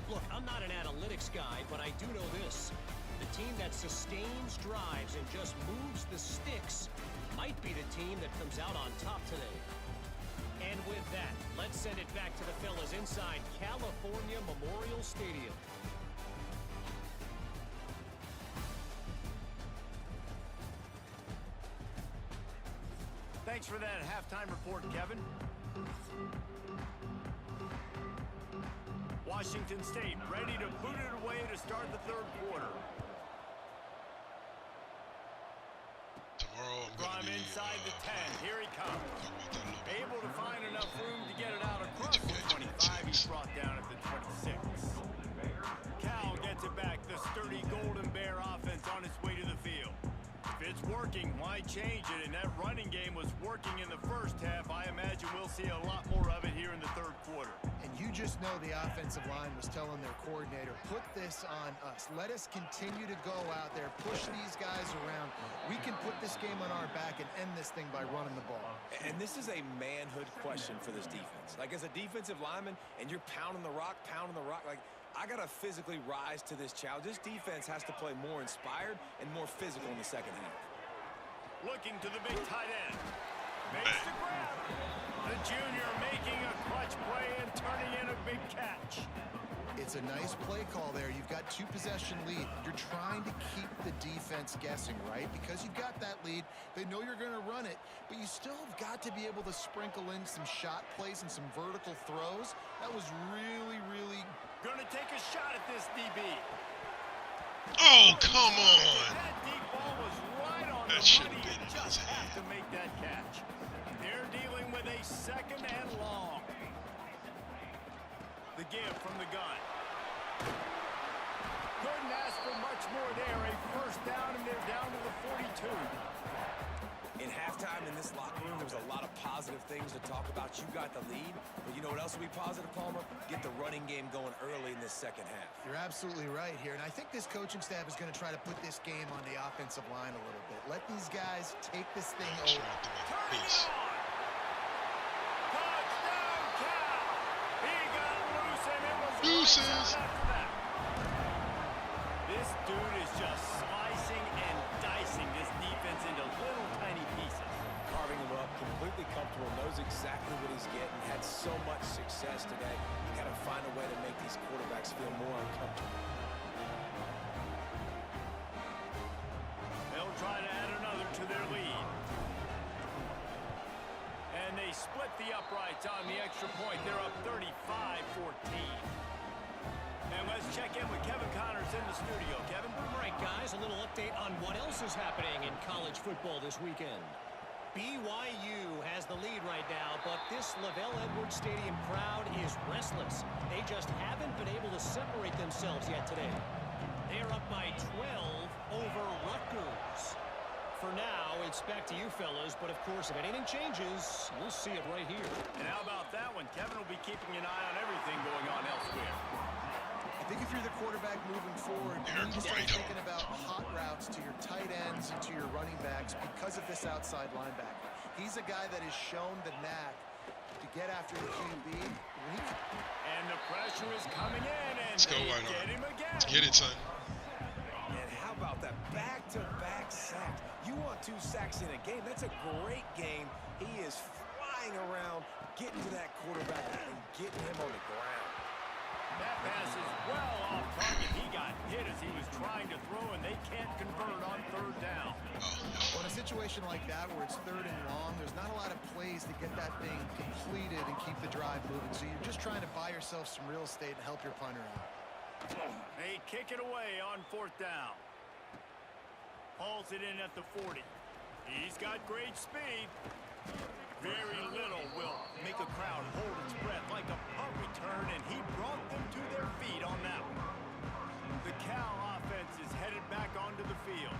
Look, I'm not an analytics guy, but I do know this. The team that sustains drives and just moves the sticks might be the team that comes out on top today. And with that, let's send it back to the fellas inside California Memorial Stadium. Thanks for that halftime report, Kevin. Washington State ready to boot it away to start the third quarter. Tomorrow I'm going From to be inside the 10, here he comes. Able to find enough room to get it out across the 25. He's brought down at the 26. Cal gets it back. The sturdy Golden Bear offense on its way to the field. If it's working, why change it? And that running game was working in the first half. I imagine we'll see a lot more of it here in the third quarter. And you just know the offensive line was telling their coordinator, put this on us. Let us continue to go out there, push these guys around. We can put this game on our back and end this thing by running the ball. And this is a manhood question for this defense. Like, as a defensive lineman, and you're pounding the rock, like, I got to physically rise to this challenge. This defense has to play more inspired and more physical in the second half. Looking to the big tight end. Makes the grab. The junior making a clutch play and turning in a big catch. It's a nice play call there. You've got 2-possession lead. You're trying to keep the defense guessing, right? Because you've got that lead. They know you're going to run it, but you still have got to be able to sprinkle in some shot plays and some vertical throws. That was really, really... Going to take a shot at this DB. Oh, come on. That deep ball was right on That the should money. have been in his Just have hand. to make that catch. They're dealing with a second and long. The give from the gun. Couldn't ask for much more there. A first down, and they're down to the 42. In halftime in this locker room, there was a lot of positive things to talk about. You got the lead, but you know what else will be positive, Palmer? Get the running game going early in this second half. You're absolutely right here, and I think this coaching staff is going to try to put this game on the offensive line a little bit. Let these guys take this thing over. Turning it on. Touchdown, Cal. He got loose, and it was Deuces. after that. This dude is just slicing and dicing this defense into little tiny pieces. Carving him up, completely comfortable, knows exactly what he's getting, had so much success today. You got to find a way to make these quarterbacks feel more uncomfortable. They'll try to add another to their lead. And they split the uprights on the extra point. They're up 35-14. And let's check in with Kevin Connors in the studio. Kevin? All right, guys, a little update on what else is happening in college football this weekend. BYU has the lead right now, but this LaVell Edwards Stadium crowd is restless. They just haven't been able to separate themselves yet today. They are up by 12 over Rutgers. For now, it's back to you fellas, but of course, if anything changes, we'll see it right here. And how about that one? Kevin will be keeping an eye on everything going on elsewhere. I think if you're the quarterback moving forward, you need to start thinking about hot routes to your tight ends and to your running backs because of this outside linebacker. He's a guy that has shown the knack to get after the QB. And the pressure is coming in, and Let's go, get him again. Let's get it, son. And how about that back-to-back sacks? You want 2 sacks in a game? That's a great game. He is flying around, getting to that quarterback and getting him on the ground. That pass is well off target. He got hit as he was trying to throw, and they can't convert on 3rd down. Well, in a situation like that where it's 3rd and long, there's not a lot of plays to get that thing completed and keep the drive moving. So you're just trying to buy yourself some real estate and help your punter out. They kick it away on 4th down. Hauls it in at the 40. He's got great speed. Very little will make a crowd hold its breath like a punt return, and he brought them to their feet on that one. The Cal offense is headed back onto the field.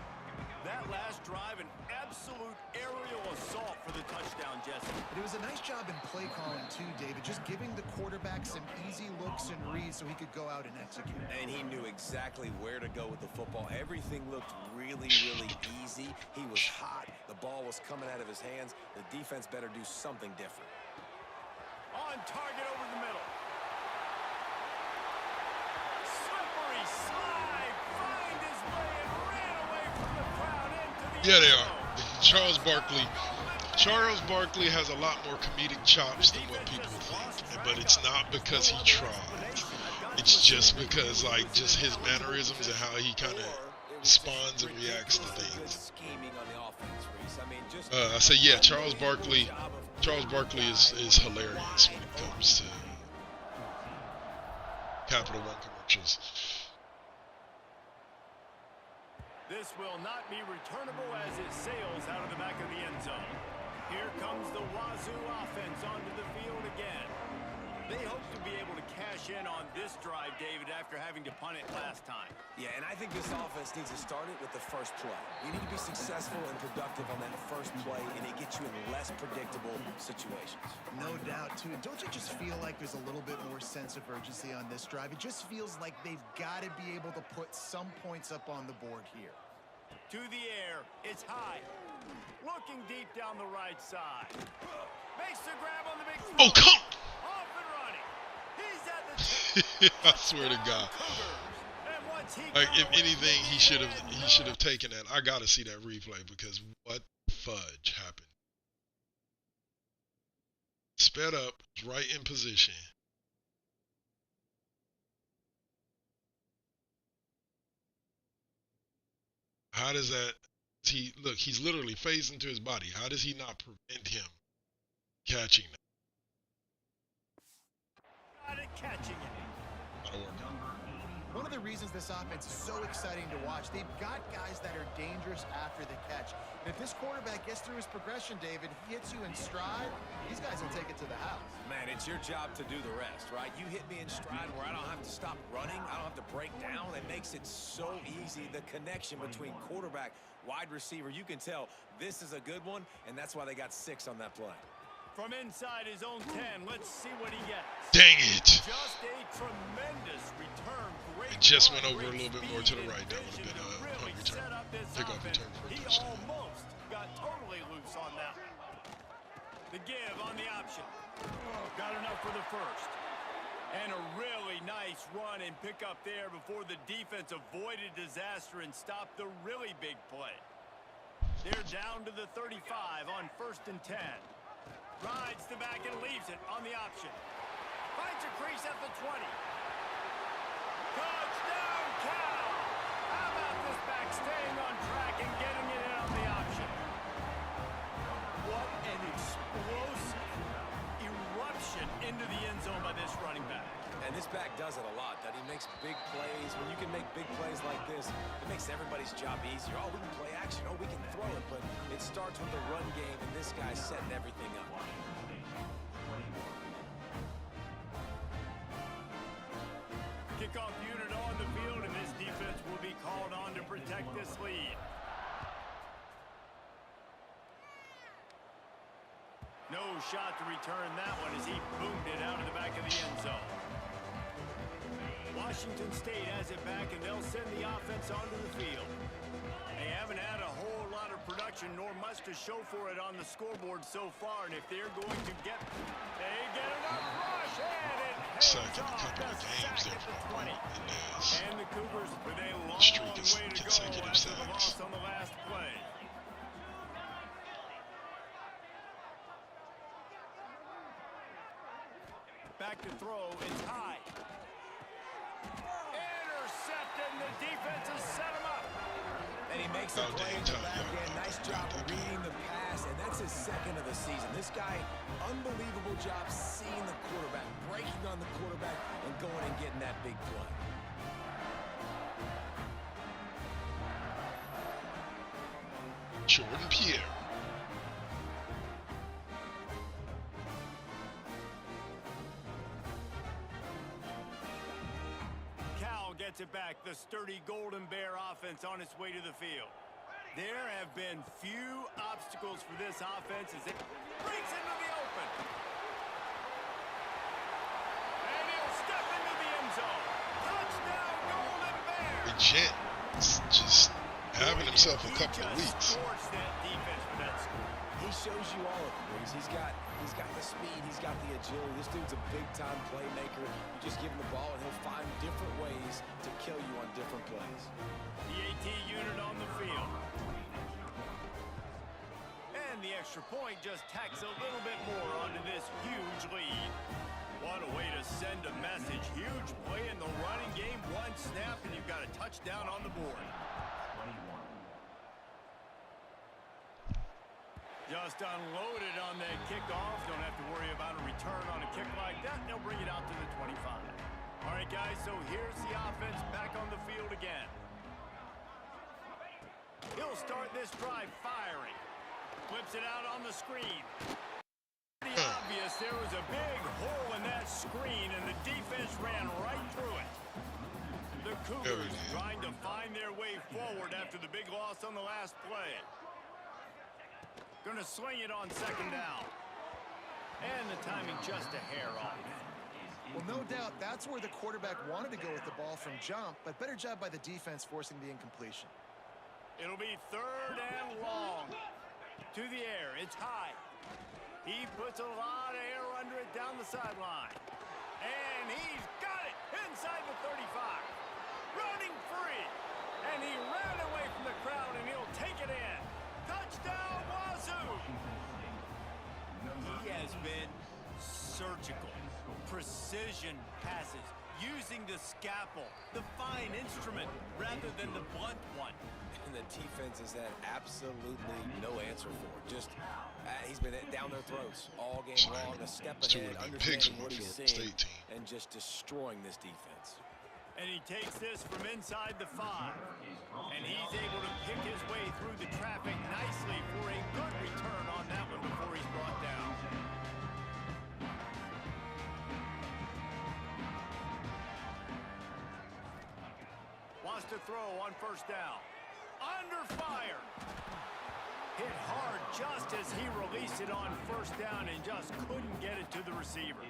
That last drive, an absolute aerial assault for the touchdown, Jesse. But it was a nice job in play calling too, David, just giving the quarterback some easy looks and reads so he could go out and execute. And he knew exactly where to go with the football. Everything looked really, really easy. He was hot. The ball was coming out of his hands. The defense better do something different. On target over the middle. Slippery slide. Find his way and ran away from the crowd into the Yeah, end they zone. are. Charles Barkley. Charles Barkley has a lot more comedic chops than what people think, but it's not because he tried. It's just because, like, just his mannerisms and how he kind of responds and reacts to things. I say, yeah, Charles Barkley is hilarious when it comes to Capital One commercials. This will not be returnable as it sails out of the back of the end zone. Here comes the Wazoo offense onto the field again. They hope to be able to cash in on this drive, David, after having to punt it last time. Yeah, and I think this offense needs to start it with the first play. You need to be successful and productive on that first play, and it gets you in less predictable situations. No doubt, too. And don't you just feel like there's a little bit more sense of urgency on this drive? It just feels like they've got to be able to put some points up on the board here. To the air, it's high. Looking deep down the right side. Makes the grab on the big throw. Oh, come! Off and running. He's at the I swear to God. And once he Like, if anything, he should have taken that. I gotta see that replay because what fudge happened? Sped up, right in position. How does that? Look, he's literally phasing to his body. How does he not prevent him catching that? got it, catching it. That'll work out. One of the reasons this offense is so exciting to watch, they've got guys that are dangerous after the catch. And if this quarterback gets through his progression, David, he hits you in stride, these guys will take it to the house. Man, it's your job to do the rest, right? You hit me in stride where I don't have to stop running. I don't have to break down. It makes it so easy. The connection between quarterback, wide receiver, you can tell this is a good one, and that's why they got 6 on that play. From inside his own 10, let's see what he gets. Dang it! Just a tremendous return. Great It just run, went over a great little bit more to the speed right. That would have and been a vision to punt really return. set up this Pick off offense. return for a He touchdown. almost got totally loose on that one. The give on the option. Got enough for the first. And a really nice run and pick up there before the defense avoided disaster and stopped the really big play. They're down to the 35 on 1st and 10. Rides the back and leaves it on the option. Finds a crease at the 20. Touchdown, Cal! How about this back staying on track and getting it in on the option? What an explosive eruption into the end zone by this running back. And And this back does it a lot. That he makes big plays. When you can make big plays like this, it makes everybody's job easier. Oh, we can play action. Oh, we can throw it. But it starts with the run game, and this guy's setting everything up. Kickoff unit on the field, and this defense will be called on to protect this lead. No shot to return that one as he boomed it out of the back of the end zone. Washington State has it back, and they'll send the offense onto the field. They haven't had a whole lot of production, nor much to show for it on the scoreboard so far. And if they're going to get, they get enough rush, and it Second, a couple of games there for 20. And the Cougars with a long streak is way to go consecutive after the sacks. loss on the last play. Back to throw, it's high. Intercepted, and the defense has set him up. And he makes a play in the back end. Nice job reading the pass, and that's his second of the season. This guy, unbelievable job seeing the quarterback, breaking on the quarterback, and going and getting that big play. Jordan Pierre. Cal gets it back. The sturdy Golden Bear offense on its way to the field. There have been few obstacles for this offense as it breaks into the open. And he'll step into the end zone. Touchdown, Golden Bear! The Gent is just having himself a couple of weeks. That defense for that score. He shows you all of it. He's got the speed, he's got the agility. This dude's a big-time playmaker. You just give him the ball, and he'll find different ways to kill you on different plays. The AT unit on the field. And the extra point just tacks a little bit more onto this huge lead. What a way to send a message. Huge play in the running game. One snap, and you've got a touchdown on the board. Just unloaded on that kickoff. Don't have to worry about a return on a kick like that. They'll bring it out to the 25. All right, guys, so here's the offense back on the field again. He'll start this drive firing. Flips it out on the screen. Pretty obvious there was a big hole in that screen, and the defense ran right through it. The Cougars trying to find their way forward after the big loss on the last play. Gonna sling it on second down. And the timing just a hair off. Well, no doubt that's where the quarterback wanted to go with the ball from jump, but better job by the defense forcing the incompletion. It'll be third and long. To the air, it's high. He puts a lot of air under it down the sideline. And he's got it inside the 35. Running free. And he ran away from the crowd, and he'll take it in. Touchdown, Wazoo! He has been surgical. Precision passes. Using the scalpel, the fine instrument, rather than the blunt one. And the defense has had absolutely no answer for it. Just, he's been down their throats all game long, a step ahead, understanding what he's seeing, and just destroying this defense. And he takes this from inside the 5. And he's able to pick his way through the traffic nicely for a good return on that one before he's brought down. Wants to throw on first down. Under fire. Hit hard just as he released it on first down and just couldn't get it to the receiver.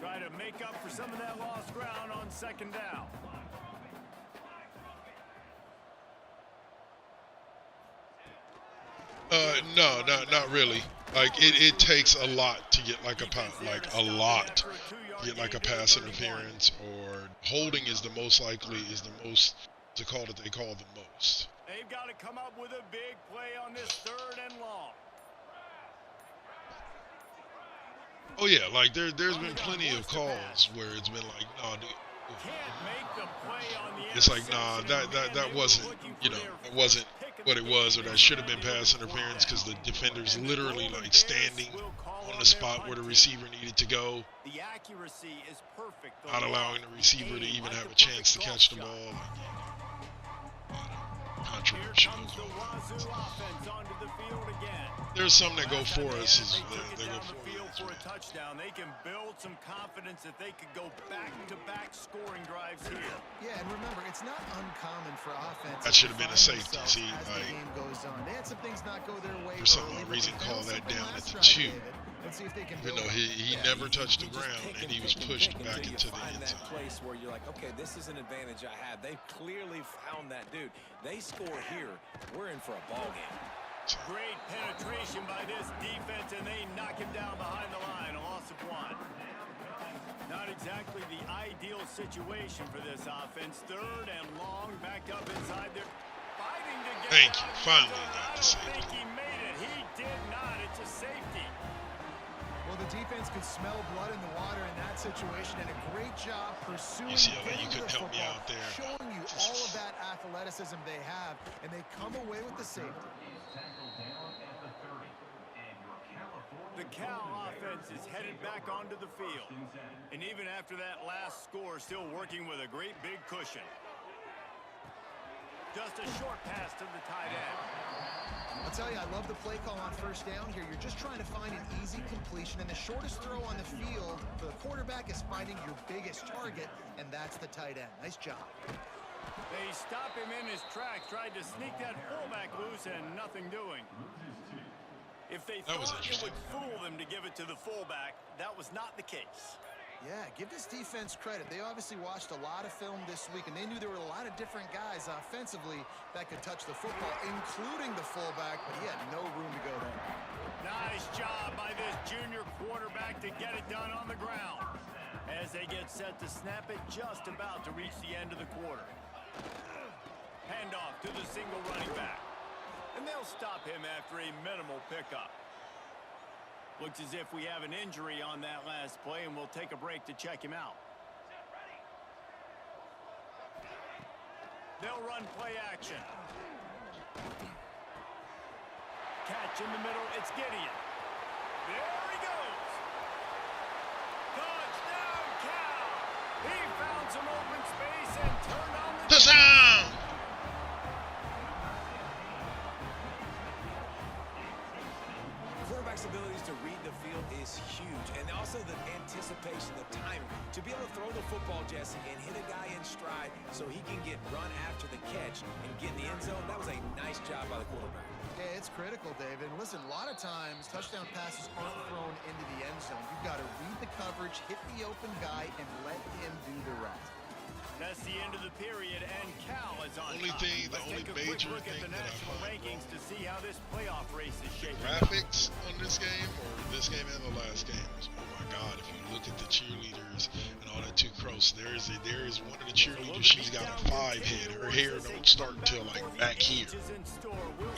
Try to make up for some of that lost ground on second down. No, not really. Like it takes a lot to get like a pass interference, or holding is the most likely, to call it they call the most. They've got to come up with a big play on this third and long. Oh yeah, like there's been plenty of calls where it's been like, no, dude. Can't make the play on the It's like, nah, that wasn't, it wasn't what it was, or that should have been pass interference, because the defender's literally like standing on a spot where the receiver needed to go, The accuracy is perfect. not allowing the receiver to even have a chance to catch the ball. Controversial. Comes the Wazoo offense onto the field again. There's some that go for us. They go for a touchdown. They can build some confidence that they could go back-to-back scoring drives here. Yeah, and remember, it's not uncommon for offense. That should have been a safety. See, as the game goes on. They had some things not go their way. For some reason, call that down at the 2. Let's see if they can. Even though he never touched the ground and he was pushed back into the end zone. Place where you're like, okay, this is an advantage I have. They clearly found that dude. They score here. We're in for a ball game. Great penetration by this defense, and they knock him down behind the line. A loss of 1. Not exactly the ideal situation for this offense. 3rd and long, back up inside there. Fighting to get Thank you. Finally got the I don't safety. think he made it. He did not. It's a safety. Well, the defense could smell blood in the water in that situation, and a great job pursuing. UCLA, you couldn't help me out there. Showing you all of that athleticism they have, and they come away with the safety. The Cal offense is headed back onto the field. And even after that last score, still working with a great big cushion. Just a short pass to the tight end. I'll tell you, I love the play call on 1st down here. You're just trying to find an easy completion, and the shortest throw on the field for the quarterback is finding your biggest target, and that's the tight end. Nice job. They stop him in his tracks, tried to sneak that fullback loose, and nothing doing. If they thought it would fool them to give it to the fullback, that was not the case. Yeah, give this defense credit. They obviously watched a lot of film this week, and they knew there were a lot of different guys offensively that could touch the football, including the fullback, but he had no room to go there. Nice job by this junior quarterback to get it done on the ground. As they get set to snap it, just about to reach the end of the quarter. Handoff to the single running back. And they'll stop him after a minimal pickup. Looks as if we have an injury on that last play, and we'll take a break to check him out. They'll run play action. Catch in the middle, it's Gideon. There he goes. Touchdown, Cal. He found some open space and turned on the Touchdown! Quarterback's abilities to read the field is huge, and also the anticipation, the timing, to be able to throw the football, Jesse, and hit a guy in stride so he can get run after the catch and get in the end zone. That was a nice job by the quarterback. Yeah, it's critical, David. And listen, a lot of times touchdown passes aren't thrown into the end zone. You've got to read the coverage, hit the open guy, and let him do the rest. That's the end of the period, and Cal is on top. The only major thing that I national find rankings to see how this playoff race is shaping up. graphics on this game, or this game and the last game, is, oh my God, if you look at the cheerleaders and all that too close, there is one of the cheerleaders, she's got a 5 head. Her hair don't start until like back here.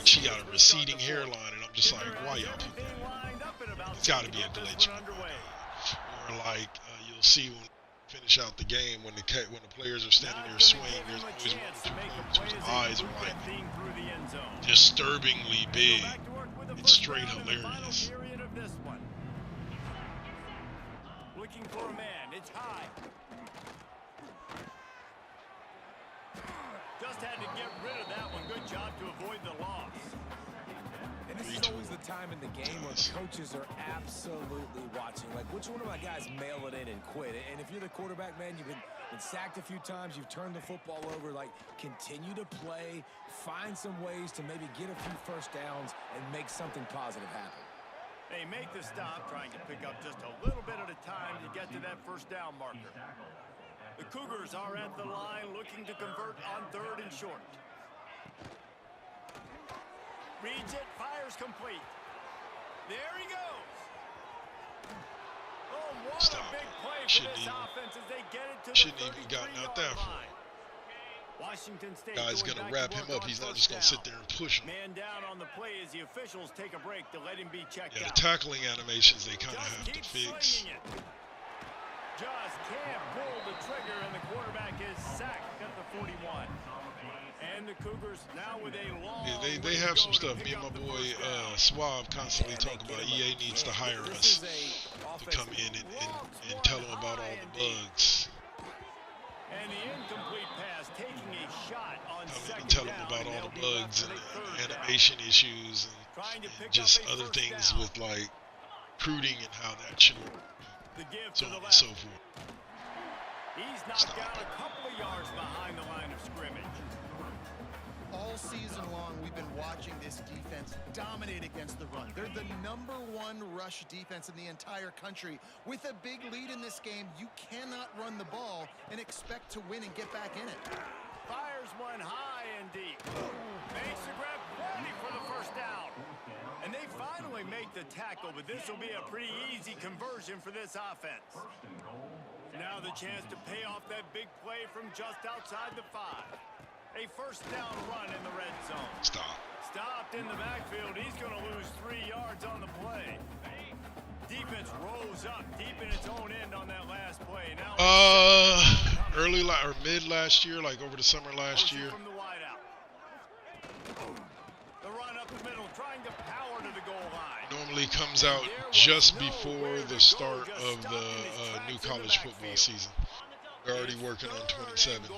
She got a receding hairline, and I'm just like, why y'all do that? It's got to be a glitch. Or like you'll see when finish out the game when the players are standing there swinging, there's always 1 or 2 players whose eyes are like disturbingly big. It's straight hilarious. Looking for a man, it's high. Just had to get rid of that one. Good job to avoid the loss. And this is always the time in the game where coaches are absolutely watching. Like, which one of my guys mail it in and quit? And if you're the quarterback, man, you've been sacked a few times, you've turned the football over, like, continue to play, find some ways to maybe get a few first downs and make something positive happen. They make the stop, trying to pick up just a little bit at a time to get to that first down marker. The Cougars are at the line looking to convert on 3rd and short. Reads it, fires complete. There he goes. Oh, what a big play for this offense as they get it to the 33-yard line. Washington State Guy's gonna wrap him up. He's not just gonna sit there and push him. Man down on the play as the officials take a break to let him be checked out. Yeah, the tackling animations they kind of have to fix. Just can't pull the trigger, and the quarterback is sacked at the 41. And And the Cougars now with a long Yeah, they have some stuff. Me and my boy Suave constantly talk about EA needs to hire us to come in and tell them about all the bugs. And the incomplete pass taking a shot on Come in second and tell them down, about and all they'll the be left bugs with and a third down. animation issues Trying to pick and up just a other first things down. with like recruiting and how that should work, The give so to the on and left. so forth. He's knocked down a couple of yards behind the line of scrimmage. All season long, we've been watching this defense dominate against the run. They're the #1 rush defense in the entire country. With a big lead in this game, you cannot run the ball and expect to win and get back in it. Fires one high and deep. Makes the grab plenty for the first down. And they finally make the tackle, but this will be a pretty easy conversion for this offense. Now the chance to pay off that big play from just outside the 5. A first down run in the red zone. Stopped in the backfield. He's going to lose 3 yards on the play. Defense rose up deep in its own end on that last play. Now Early or mid last year, like over the summer last year. From the wide out. The run up the middle, trying to power to the goal line. Normally comes out just before the start of the new college football season. They're already working on 27.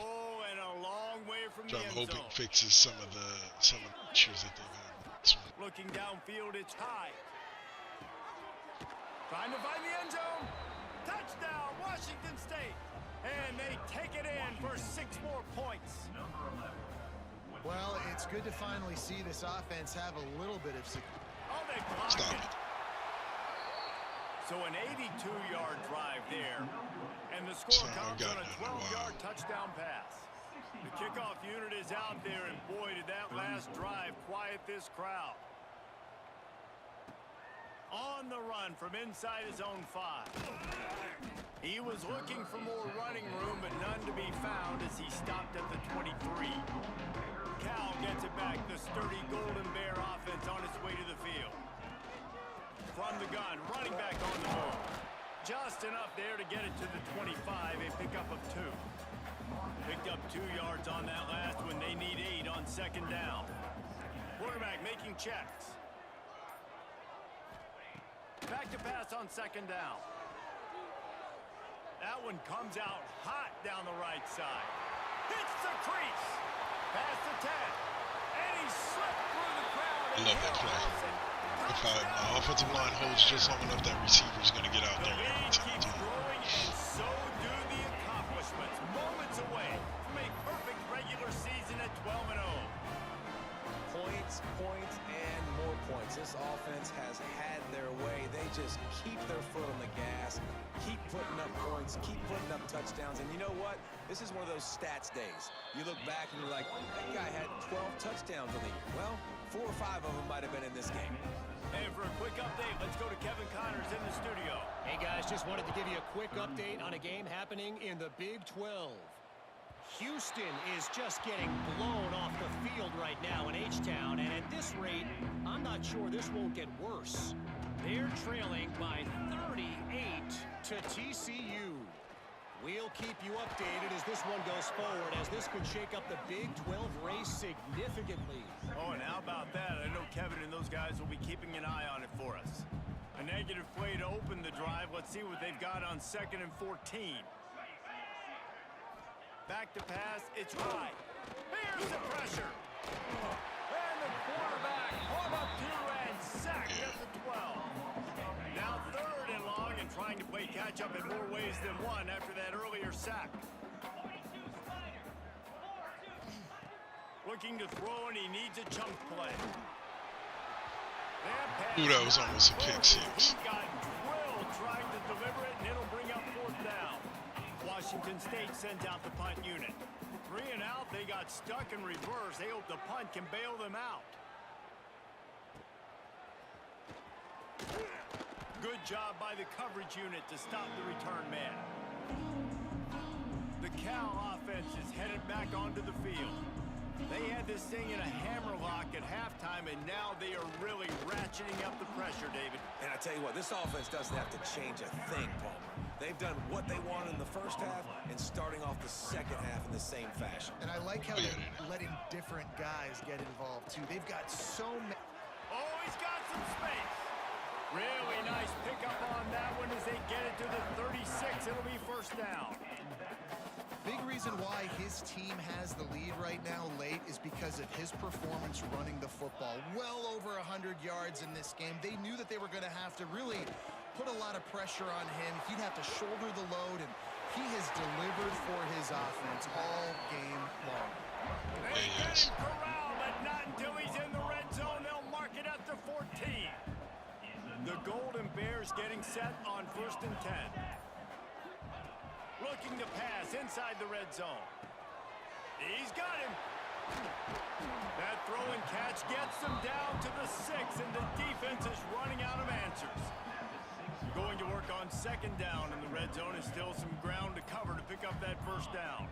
Which I'm hoping fixes some of the issues that they've had. Looking downfield, it's high. Trying to find the end zone. Touchdown, Washington State. And they take it in for 6 more points. Well, it's good to finally see this offense have a little bit of success. Oh, they blocked it. So an 82-yard drive there. And the score comes on a 12-yard touchdown pass. The kickoff unit is out there, and boy, did that last drive quiet this crowd. On the run from inside his own 5. He was looking for more running room, but none to be found as he stopped at the 23. Cal gets it back, the sturdy Golden Bear offense on its way to the field. From the gun, running back on the move. Just enough there to get it to the 25, a pickup of 2. Picked up 2 yards on that last one. They need 8 on second down. Quarterback making checks. Back to pass on second down. That one comes out hot down the right side. Hits the crease. Past the 10. And he slipped through the crowd. I love that play. If my offensive line holds just long enough, that receiver's going to get out there. The lead keeps growing, and so do the accomplishments. Moments away from a perfect regular season at 12-0. Points, and more points. This offense has had their way. They just keep their foot on the gas, keep putting up points, keep putting up touchdowns. And you know what? This is one of those stats days. You look back and you're like, that guy had 12 touchdowns on the year. Well, 4 or 5 of them might have been in this game. And for a quick update, let's go to Kevin Connors in the studio. Hey guys, just wanted to give you a quick update on a game happening in the Big 12. Houston is just getting blown off the field right now in H-Town, and at this rate, I'm not sure this won't get worse. They're trailing by 38 to TCU. We'll keep you updated as this one goes forward, as this could shake up the Big 12 race significantly. Oh, and how about that? I know Kevin and those guys will be keeping an eye on it for us. A negative play to open the drive. Let's see what they've got on 2nd and 14. Back to pass. It's high. Here's the pressure. And the quarterback hung up 2 and sacked at the 12. Now 3rd and long and trying to play catch up in more ways than one after that earlier sack. Looking to throw, and he needs a chunk play. Ooh, that was almost a pick 6. He got drilled trying to deliver it, and it'll bring up 4th down. Washington State sends out the punt unit. 3 and out, they got stuck in reverse. They hope the punt can bail them out. Good job by the coverage unit to stop the return man. The Cal offense is headed back onto the field. They had this thing in a hammerlock at halftime, and now they are really ratcheting up the pressure, David. And I tell you what, this offense doesn't have to change a thing, Paul. They've done what they wanted in the first half and starting off the second half in the same fashion. And I like how they're letting different guys get involved, too. They've got so many. Oh, he's got some space. Really nice pickup on that one as they get it to the 36. It'll be first down. Big reason why his team has the lead right now late is because of his performance running the football. Well over 100 yards in this game. They knew that they were going to have to really put a lot of pressure on him. He'd have to shoulder the load, and he has delivered for his offense all game long. They get him corralled, but not until he's in the red zone. They'll mark it at the 14. The Golden Bears getting set on 1st and 10. Looking to pass inside the red zone. He's got him. That throw and catch gets them down to the 6, and the defense is running out of answers. Going to work on 2nd down in the red zone. Is still some ground to cover to pick up that first down.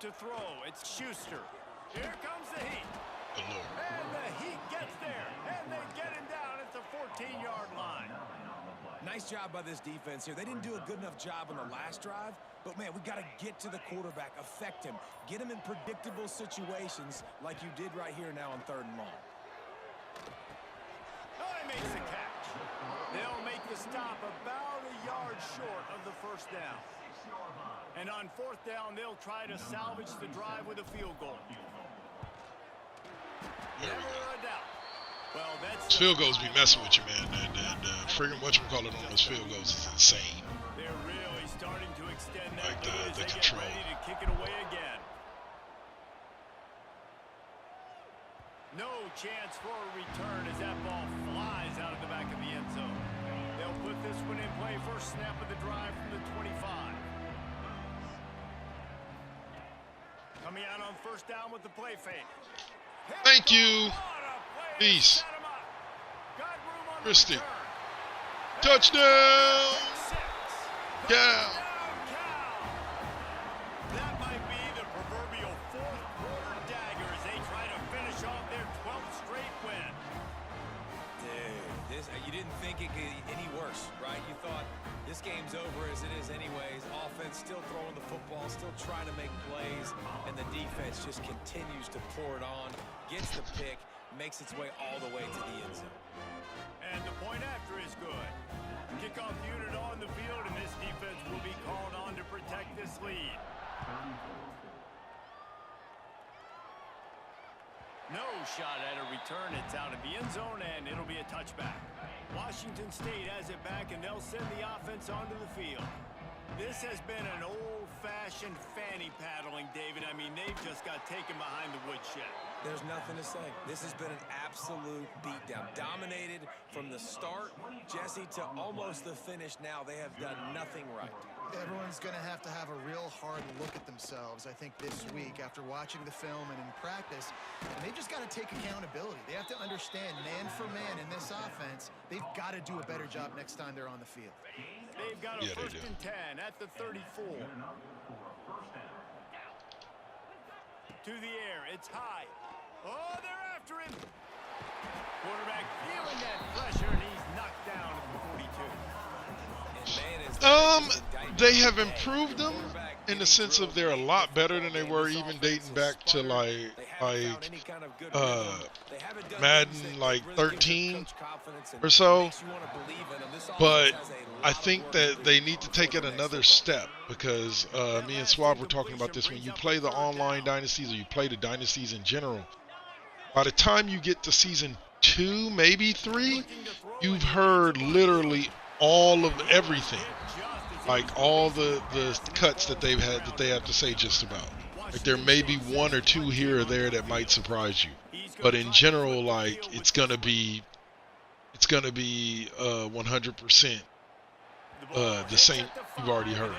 To throw, it's Schuster. Here comes the Heat. And the Heat gets there, and they get him down at the 14-yard line. Nice job by this defense here. They didn't do a good enough job on the last drive, but, man, we got to get to the quarterback, affect him, get him in predictable situations like you did right here now on 3rd and long. Oh, he makes the catch. They'll make the stop about a yard short of the first down. And on 4th down, they'll try to salvage the drive with a field goal. Never a doubt. Well, that's field goals be messing with you, man. And friggin' whatchamacallit on those field goals is insane. They're really starting to extend that Like lead as the they control. get ready to kick it away again. No chance for a return as that ball flies out of the back of the end zone. They'll put this one in play. First snap of the drive from the 25. Coming out on 1st down with the play fake. Thank you. Peace. Christie. Touchdown. Yeah. That might be the proverbial 4th quarter dagger as they try to finish off their 12th straight win. Dude, you didn't think it could get any worse, right? You thought this game's over as it is anyways. Offense still throwing the football, still trying to make plays, and the defense just continues to pour it on, gets the pick, makes its way all the way to the end zone. And the point after is good. Kickoff unit on the field, and this defense will be called on to protect this lead. No shot at a return. It's out of the end zone, and it'll be a touchback. Washington State has it back, and they'll send the offense onto the field. This has been an old-fashioned fanny paddling, David. I mean, they've just got taken behind the woodshed. There's nothing to say. This has been an absolute beatdown. Dominated from the start, Jesse, to almost the finish now. They have done nothing right. Everyone's going to have a real hard look at themselves, I think, this week after watching the film and in practice. And they've just got to take accountability. They have to understand, man for man in this offense, they've got to do a better job next time they're on the field. They've got a 1st and 10 at the 34. To the air, it's high. Oh, they're after him. Quarterback feeling that pressure, and he's knocked down at the 42. They have improved them in the sense of they're a lot better than they were even dating back to like Madden like 13 or so. But I think that they need to take it another step because me and Swab were talking about this. When you play the online dynasties or you play the dynasties in general, by the time you get to season 2, maybe 3, you've heard literally all of everything. Like all the cuts that they have to say just about. Like there may be 1 or 2 here or there that might surprise you, but in general, like it's gonna be 100% the same you've already heard.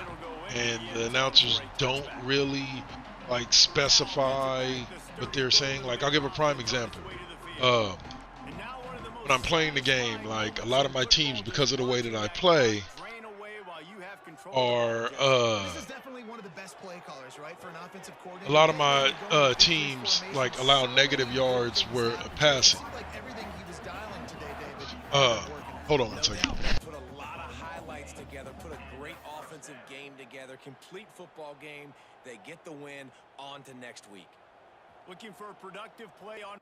And the announcers don't really like specify what they're saying. Like I'll give a prime example. When I'm playing the game, like a lot of my teams, because of the way that I play, are a lot of my teams like allow negative yards where passing. Hold on one second. together, put a great offensive game together, complete football game. They get the win. On to next week. Looking for a productive play on...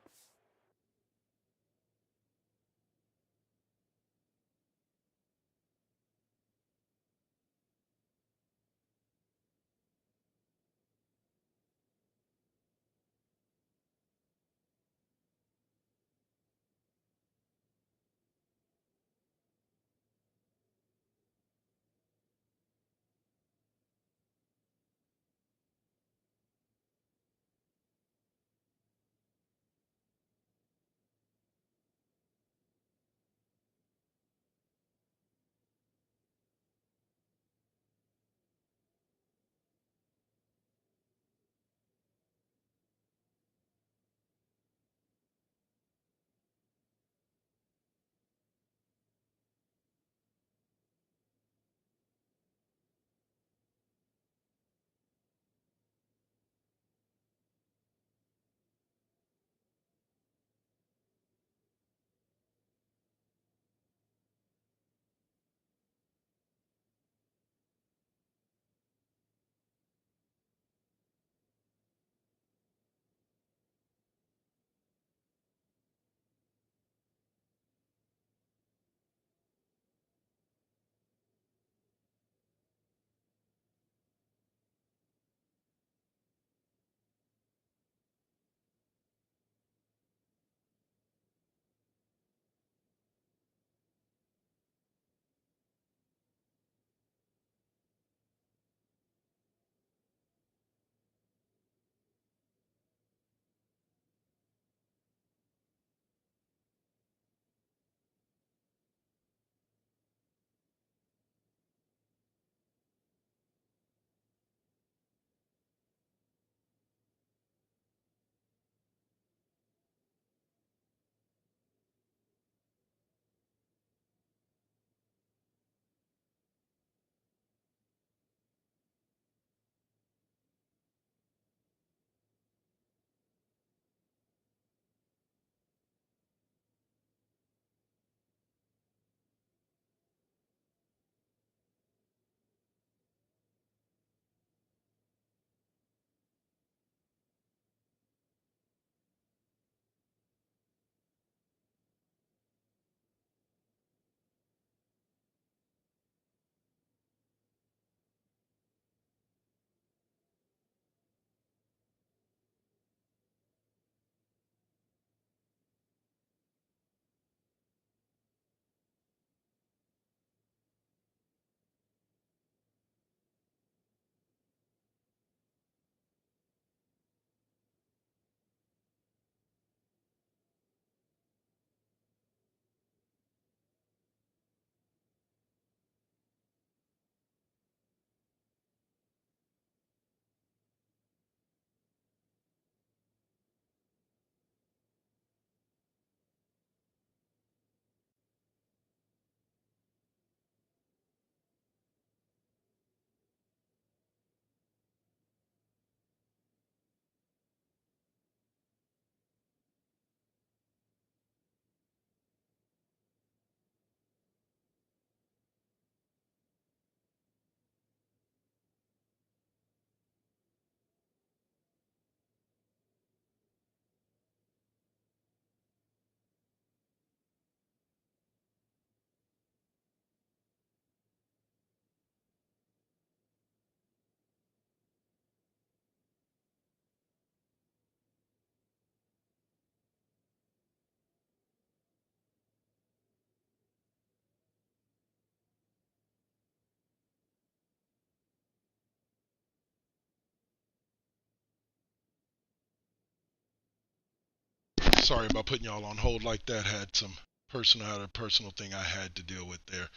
Sorry about putting y'all on hold like that. Had a personal thing I had to deal with there.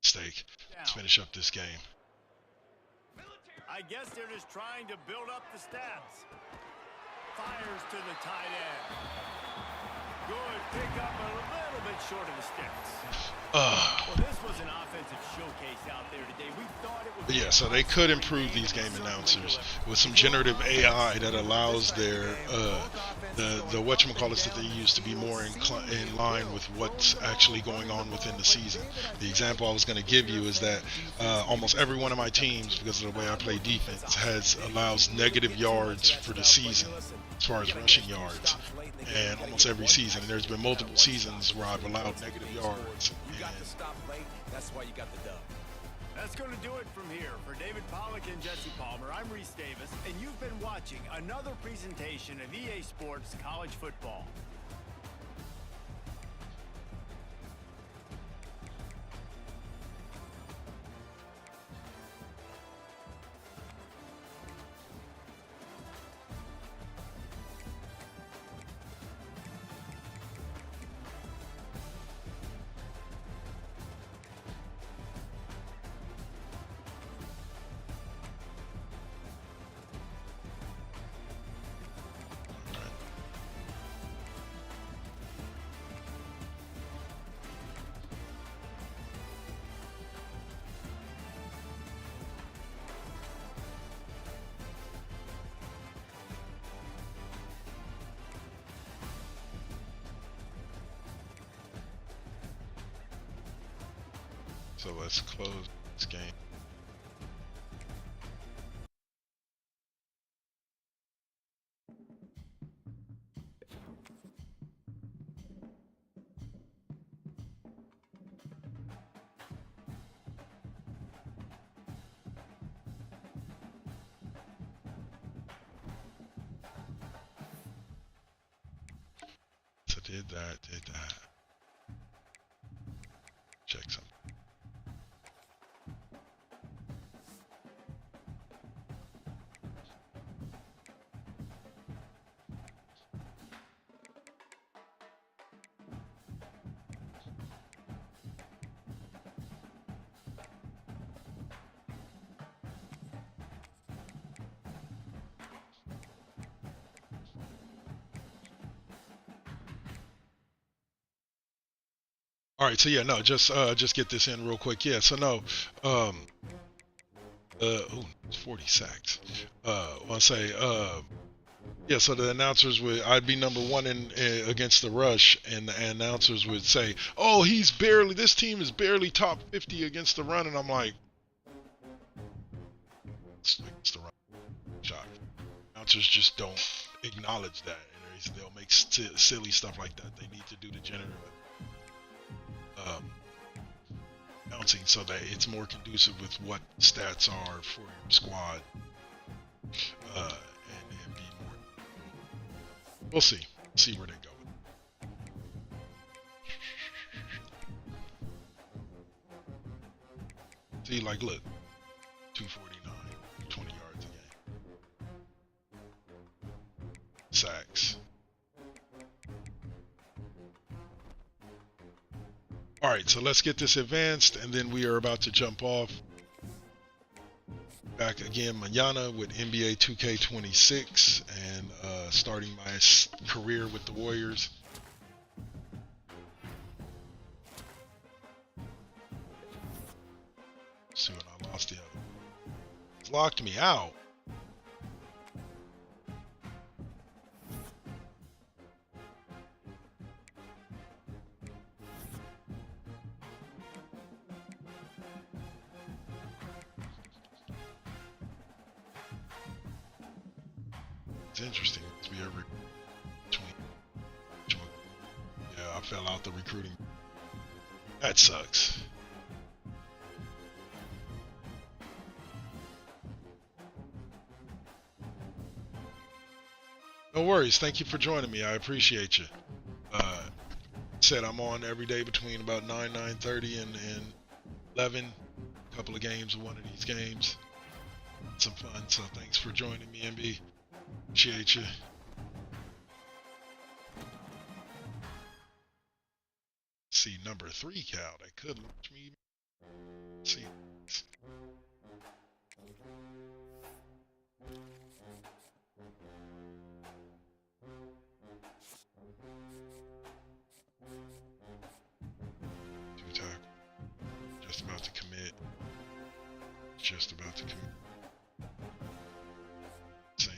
Mistake. Let's finish up this game. I guess they're just trying to build up the stats. Fires to the tight end. Good pick up, a little bit short of the sticks. Well, this was an offensive showcase out there today. We thought it would. Yeah, so they could improve these game announcers with some generative AI that allows their the whatchamacallits that they use to be more in line with what's actually going on within the season. The example I was going to give you is that almost every one of my teams, because of the way I play defense, allows negative yards for the season as far as rushing yards. And almost every season, there's been multiple seasons where I've allowed negative yards. That's why you got the dub. That's going to do it from here. For David Pollack and Jesse Palmer, I'm Reese Davis, and you've been watching another presentation of EA Sports College Football. So let's close this game. So did that. Check something. All right, so yeah, no, just get this in real quick. Yeah, so no, it's 40 sacks. I'll say, yeah, so the announcers I'd be number one in against the rush, and the announcers would say, "Oh, this team is barely top 50 against the run," and I'm like, it's the run shot. Announcers just don't acknowledge that, and they'll make silly stuff like that. They need to do the generative announcing so that it's more conducive with what stats are for your squad, and be more. We'll see where they go. See, like, look, 249, 20 yards a game, sacks. All right, so let's get this advanced, and then we are about to jump off. Back again mañana with NBA 2K26 and starting my career with the Warriors. Let's see what I lost the other. It's locked me out. It's interesting to be between. Yeah, I fell out the recruiting. That sucks. No worries. Thank you for joining me. I appreciate you. Said I'm on every day between about 9:30 and 11. A couple of games of one of these games. Some fun. So thanks for joining me, MB. Appreciate you. See, number 3 Cal. That could launch me. See. Just about to commit. Just about to commit. Same.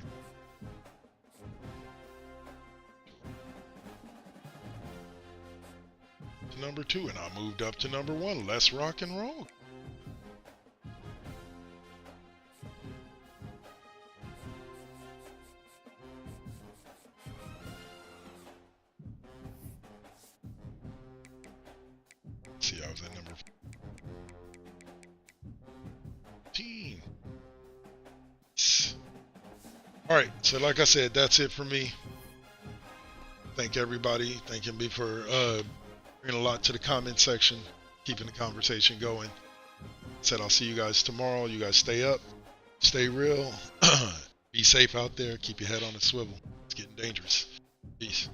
number 2, and I moved up to number 1. Let's rock and roll. See, I was at number 15. All right, so like I said, that's it for me. Thank everybody. Thanking me for bringing a lot to the comment section, keeping the conversation going. Said I'll see you guys tomorrow. You guys stay up, stay real, be safe out there, keep your head on a swivel. It's getting dangerous. Peace.